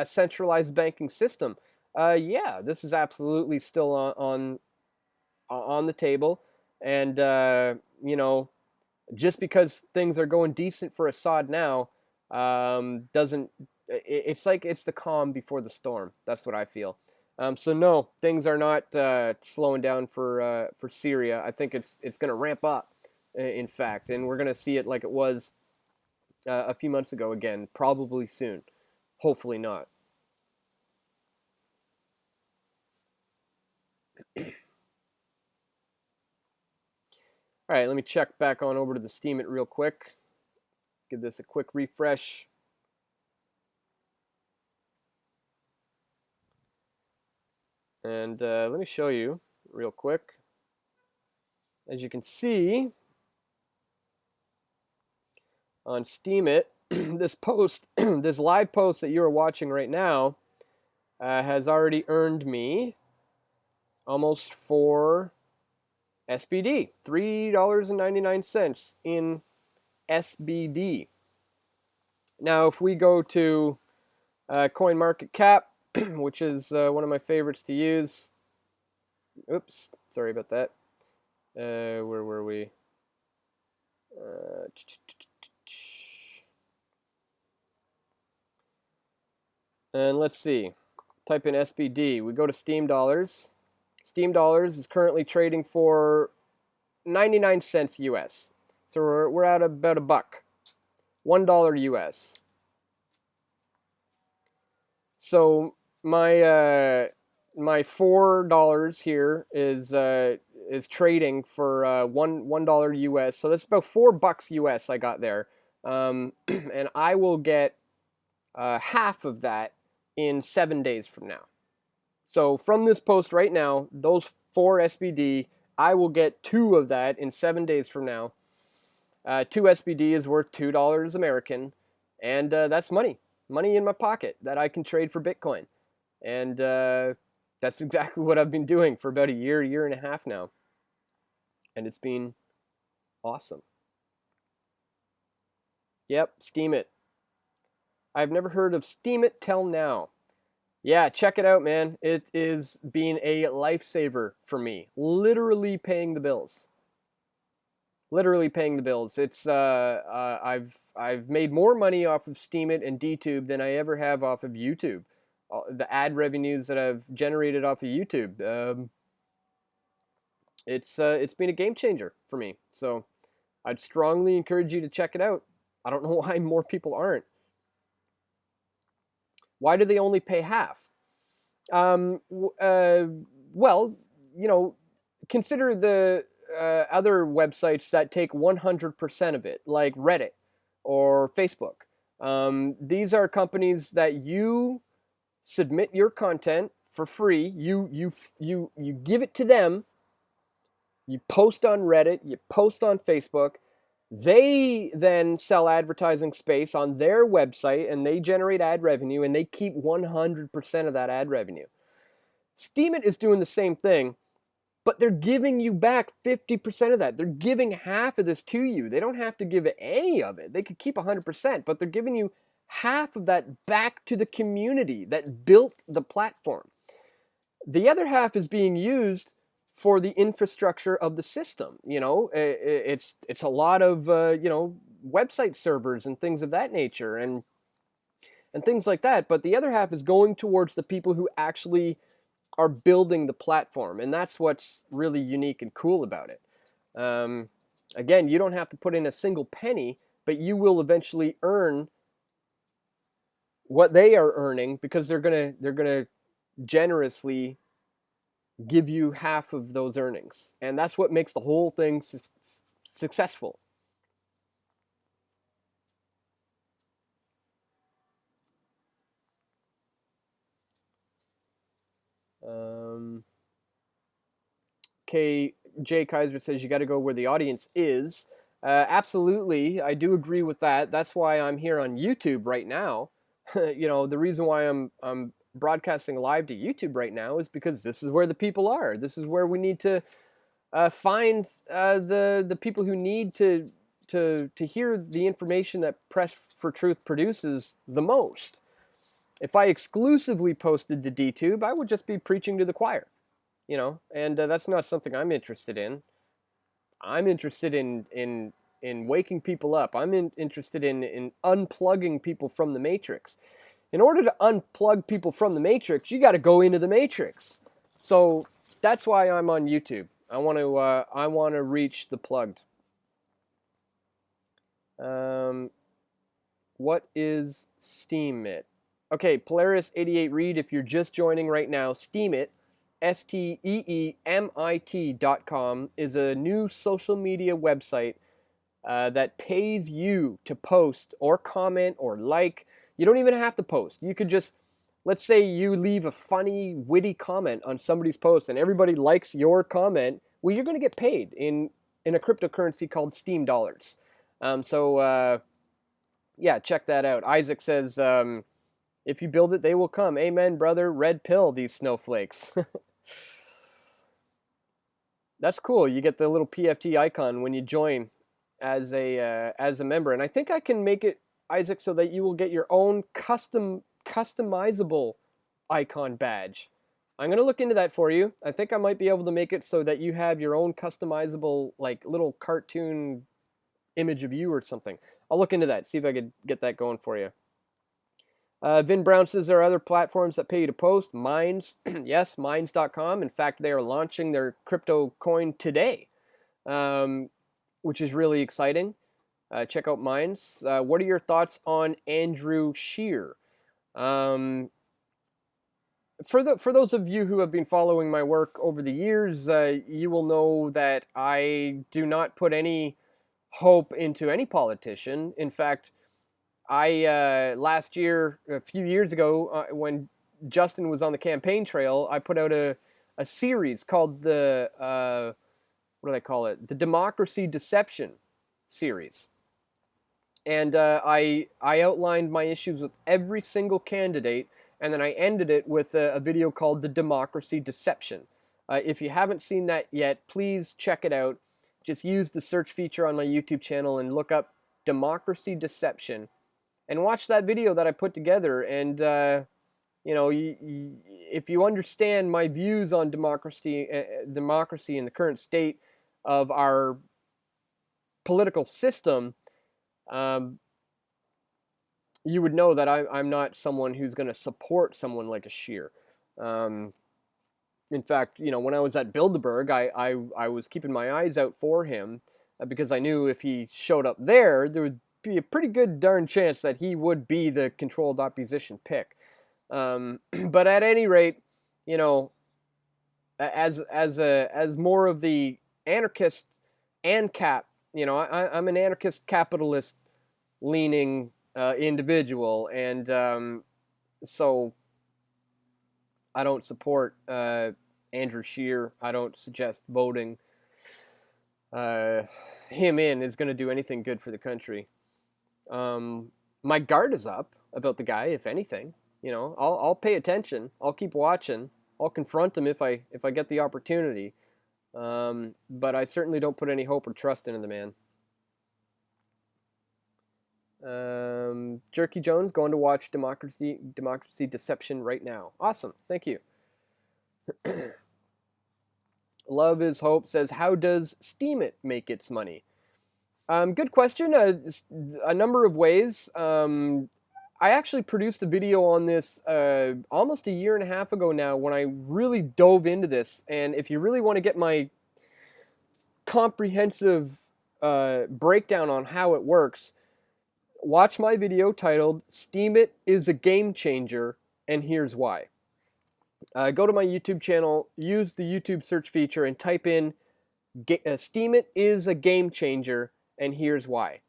centralized banking system. Yeah, this is absolutely still on the table, and just because things are going decent for Assad now, doesn't. It's like it's the calm before the storm. That's what I feel. So no, things are not slowing down for Syria. I think it's going to ramp up, in fact, and we're going to see it like it was a few months ago again, probably soon. Hopefully not. All right, let me check back on over to the Steam it real quick. Give this a quick refresh. And let me show you real quick. As you can see on Steam it, this post, this live post that you are watching right now, has already earned me almost 4 SBD, $3.99 in SBD. Now, if we go to CoinMarketCap, which is one of my favorites to use. Oops, sorry about that. Where were we? And let's see. Type in SBD. We go to Steam Dollars. Steam Dollars is currently trading for 99 cents US. So we're at about a buck. $1 US. So my $4 here is trading for $1 US. So that's about $4 US I got there, and I will get half of that in 7 days from now. So from this post right now, those 4 SBD, I will get 2 of that in 7 days from now. 2 SBD is worth $2 American, and that's money in my pocket that I can trade for Bitcoin. And that's exactly what I've been doing for about a year and a half now. And it's been awesome. Yep, Steam it. I've never heard of Steam it till now. Yeah, check it out, man. It is being a lifesaver for me. Literally paying the bills. literally paying the bills. I've made more money off of Steemit and DTube than I ever have off of YouTube. The ad revenues that I've generated off of YouTube. It's been a game changer for me. So I'd strongly encourage you to check it out. I don't know why more people aren't. Why do they only pay half? Well, consider the other websites that take 100% of it, like Reddit or Facebook. These are companies that you submit your content for free. You give it to them. You post on Reddit. You post on Facebook. They then sell advertising space on their website, and they generate ad revenue, and they keep 100% of that ad revenue. Steemit is doing the same thing, but they're giving you back 50% of that. They're giving half of this to you. They don't have to give any of it. They could keep 100%, but they're giving you half of that back to the community that built the platform. The other half is being used for the infrastructure of the system. It's a lot of website servers and things of that nature and things like that. But the other half is going towards the people who actually are building the platform, and that's what's really unique and cool about it. Again, you don't have to put in a single penny, but you will eventually earn what they are earning because they're gonna generously give you half of those earnings, and that's what makes the whole thing successful. Okay, Jay Kaiser says you got to go where the audience is. Absolutely, I do agree with that. That's why I'm here on YouTube right now. The reason why I'm broadcasting live to YouTube right now is because this is where the people are. This is where we need to find the people who need to hear the information that Press for Truth produces the most. If I exclusively posted to DTube, I would just be preaching to the choir, and that's not something I'm interested in. I'm interested in waking people up. I'm interested in unplugging people from the matrix. In order to unplug people from the matrix, you got to go into the matrix. So that's why I'm on YouTube. I want to reach the plugged. What is Steemit? Okay, Polaris88 Reed, if you're just joining right now, Steemit, STEEMIT.com, is a new social media website that pays you to post or comment or like. You don't even have to post. You could just, let's say you leave a funny, witty comment on somebody's post and everybody likes your comment. Well, you're going to get paid in a cryptocurrency called Steem dollars. Yeah, check that out. Isaac says, if you build it, they will come. Amen, brother. Red pill, these snowflakes. That's cool. You get the little PFT icon when you join as a member, and I think I can make it, Isaac, so that you will get your own customizable icon badge. I'm gonna look into that for you. I think I might be able to make it so that you have your own customizable, like, little cartoon image of you or something. I'll look into that, see if I could get that going for you. Vin Brown says there are other platforms that pay you to post. Minds, yes, Minds.com. In fact, they are launching their crypto coin today, which is really exciting. Check out Minds. What are your thoughts on Andrew Scheer? For those of you who have been following my work over the years, you will know that I do not put any hope into any politician. In fact, I last year, a few years ago, when Justin was on the campaign trail, I put out a series called the what do they call it? The Democracy Deception series, and I outlined my issues with every single candidate, and then I ended it with a video called the Democracy Deception. If you haven't seen that yet, please check it out. Just use the search feature on my YouTube channel and look up Democracy Deception. And watch that video that I put together, and if you understand my views on democracy and the current state of our political system, you would know that I'm not someone who's going to support someone like a Scheer. In fact, when I was at Bilderberg, I was keeping my eyes out for him because I knew if he showed up there would be a pretty good darn chance that he would be the controlled opposition pick. But at any rate, as more of the anarchist ANCAP, I'm an anarchist capitalist leaning individual, and so I don't support Andrew Scheer. I don't suggest voting him in is going to do anything good for the country. My guard is up about the guy, if anything. I'll pay attention. I'll keep watching. I'll confront him if I get the opportunity. But I certainly don't put any hope or trust into the man. Jerky Jones going to watch Democracy Deception right now. Awesome, thank you. Love is Hope says, how does Steam It make its money? Good question. A number of ways. I actually produced a video on this almost a year and a half ago now when I really dove into this. And if you really want to get my comprehensive breakdown on how it works, watch my video titled Steam It is a Game Changer, and Here's Why. Go to my YouTube channel, use the YouTube search feature, and type in Steam It is a Game Changer, and Here's Why.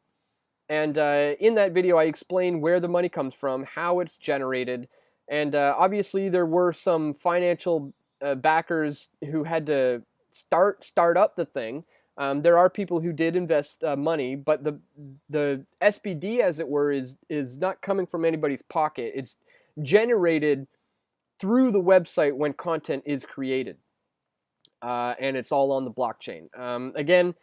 And in that video, I explain where the money comes from, how it's generated, and obviously there were some financial backers who had to start up the thing. There are people who did invest money, but the SBD, as it were, is not coming from anybody's pocket. It's generated through the website when content is created, and it's all on the blockchain. Again,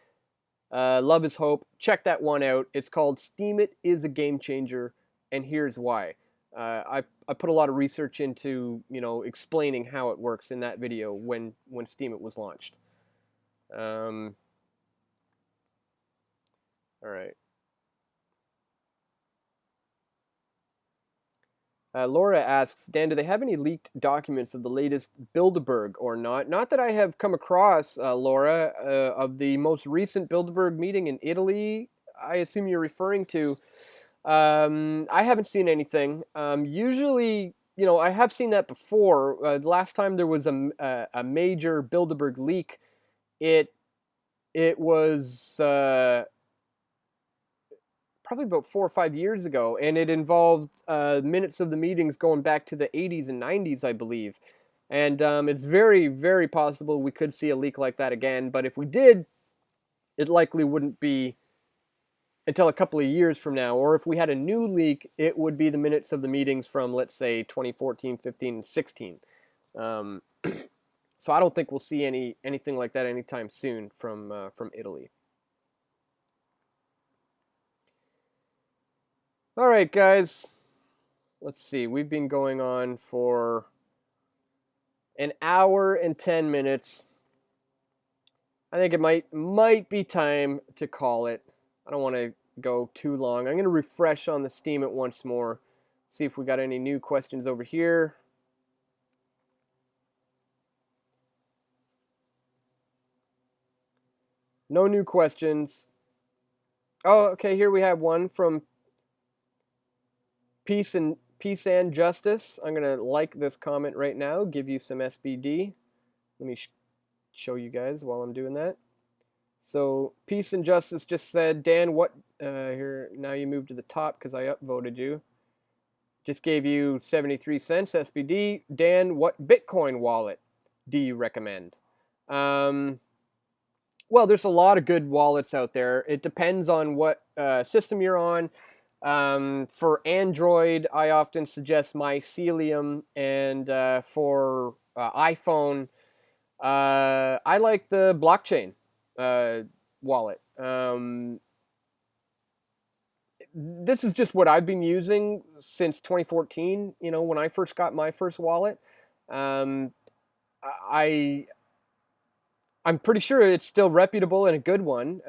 Love is Hope. Check that one out. It's called Steam It is a Game Changer, and Here's Why. I put a lot of research into explaining how it works in that video when Steam It was launched. All right. Laura asks, Dan, do they have any leaked documents of the latest Bilderberg or not? Not that I have come across, Laura, of the most recent Bilderberg meeting in Italy, I assume you're referring to. I haven't seen anything. Usually, I have seen that before. The last time there was a major Bilderberg leak, it was probably about 4 or 5 years ago, and it involved minutes of the meetings going back to the 80s and 90s, I believe. And it's very, very possible we could see a leak like that again, but if we did, it likely wouldn't be until a couple of years from now, or if we had a new leak, it would be the minutes of the meetings from, let's say, 2014, 15, and 16. So I don't think we'll see anything like that anytime soon from Italy. All right, guys, let's see. We've been going on for an hour and 10 minutes. I think it might be time to call it. I don't want to go too long. I'm going to refresh on the Steam It once more, see if we got any new questions over here. No new questions. Oh, okay, here we have one from Peace and Justice. I'm going to like this comment right now, give you some SBD. Let me show you guys while I'm doing that. So Peace and Justice just said, Dan, what, here, now you move to the top because I upvoted you. Just gave you 73 cents SBD. Dan, what Bitcoin wallet do you recommend? Well, there's a lot of good wallets out there. It depends on what system you're on. For Android, I often suggest Mycelium, and for iPhone, I like the blockchain wallet. This is just what I've been using since 2014, when I first got my first wallet. I'm I'm pretty sure it's still reputable and a good one.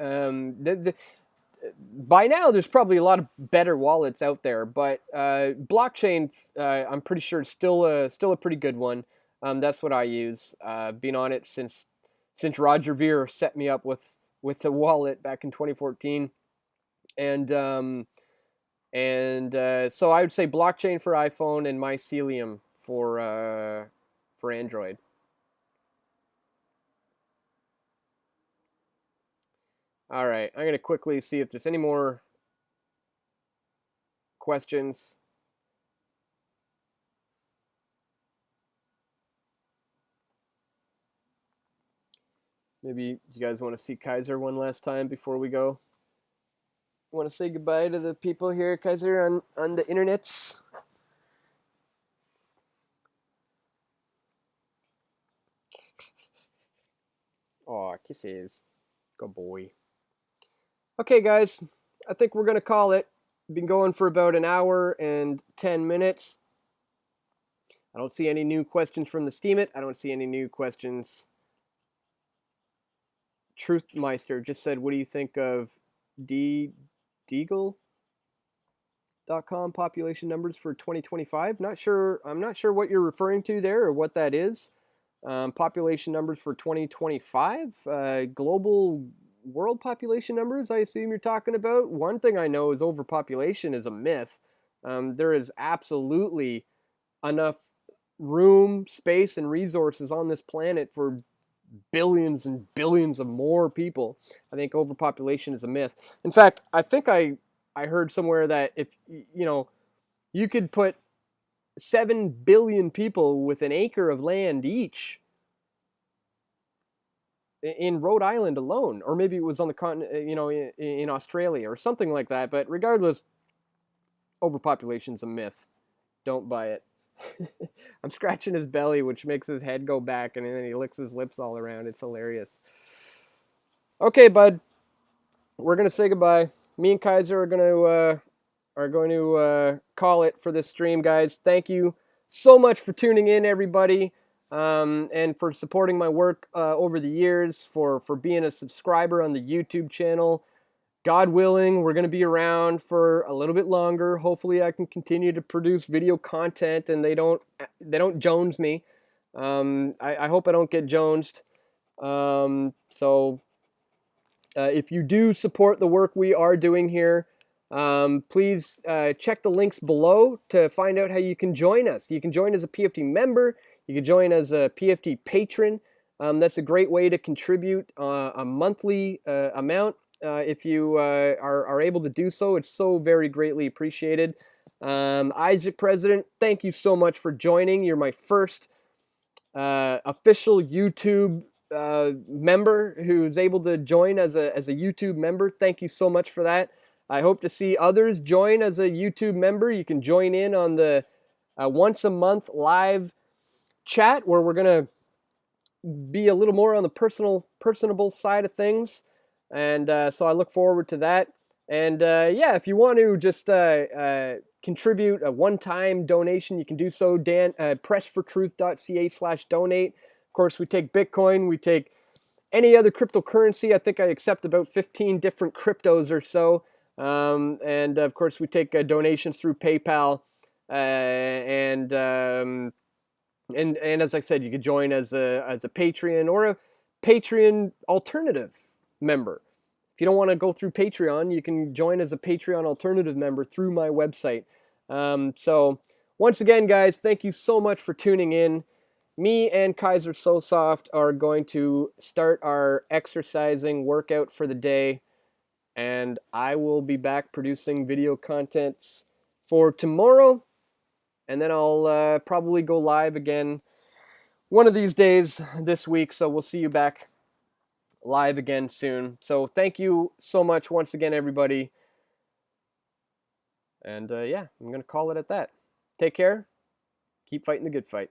By now, there's probably a lot of better wallets out there, but blockchain, I'm pretty sure, is still a pretty good one. That's what I use. Been on it since Roger Ver set me up with the wallet back in 2014, and so I would say blockchain for iPhone and Mycelium for Android. All right, I'm gonna quickly see if there's any more questions. Maybe you guys want to see Kaiser one last time before we go. Want to say goodbye to the people here, Kaiser, on the internets? Aw, kisses. Good boy. Okay, guys, I think we're gonna call it. Been going for about an hour and 10 minutes. I don't see any new questions from the Steemit. I don't see any new questions. Truthmeister just said, what do you think of Deagle.com population numbers for 2025? I'm not sure what you're referring to there or what that is. Population numbers for 2025? Global world population numbers, I assume you're talking about. One thing I know is overpopulation is a myth. There is absolutely enough room, space, and resources on this planet for billions and billions of more people. I think overpopulation is a myth. In fact, I think I heard somewhere that if you could put 7 billion people with an acre of land each in Rhode Island alone, or maybe it was on the continent, in Australia or something like that. But regardless, overpopulation's a myth. Don't buy it. I'm scratching his belly, which makes his head go back, and then he licks his lips all around. It's hilarious. Okay, bud, we're gonna say goodbye. Me and Kaiser are going to call it for this stream, guys. Thank you so much for tuning in, everybody, and for supporting my work over the years, for being a subscriber on the YouTube channel. God willing, we're going to be around for a little bit longer. Hopefully, I can continue to produce video content, and they don't Jones me. I hope I don't get jonesed. So if you do support the work we are doing here, please check the links below to find out how you can join us. You can join as a PFT member. You can join as a PFT patron. That's a great way to contribute a monthly amount. If you are able to do so, it's so very greatly appreciated. Isaac President, thank you so much for joining. You're my first official YouTube member who's able to join as a YouTube member. Thank you so much for that. I hope to see others join as a YouTube member. You can join in on the once a month live chat where we're going to be a little more on the personable side of things. And so I look forward to that. And yeah, if you want to just contribute a one-time donation, you can do so. pressfortruth.ca/donate. Of course, we take Bitcoin. We take any other cryptocurrency. I think I accept about 15 different cryptos or so. And of course, we take donations through PayPal. And as I said, you could join as a Patreon or a Patreon alternative member. If you don't want to go through Patreon, you can join as a Patreon alternative member through my website. So once again, guys, thank you so much for tuning in. Me and Kaiser Sosoft are going to start our exercising workout for the day, and I will be back producing video contents for tomorrow, and then I'll probably go live again one of these days this week, so we'll see you back live again soon. So thank you so much once again, everybody. And yeah, I'm going to call it at that. Take care. Keep fighting the good fight.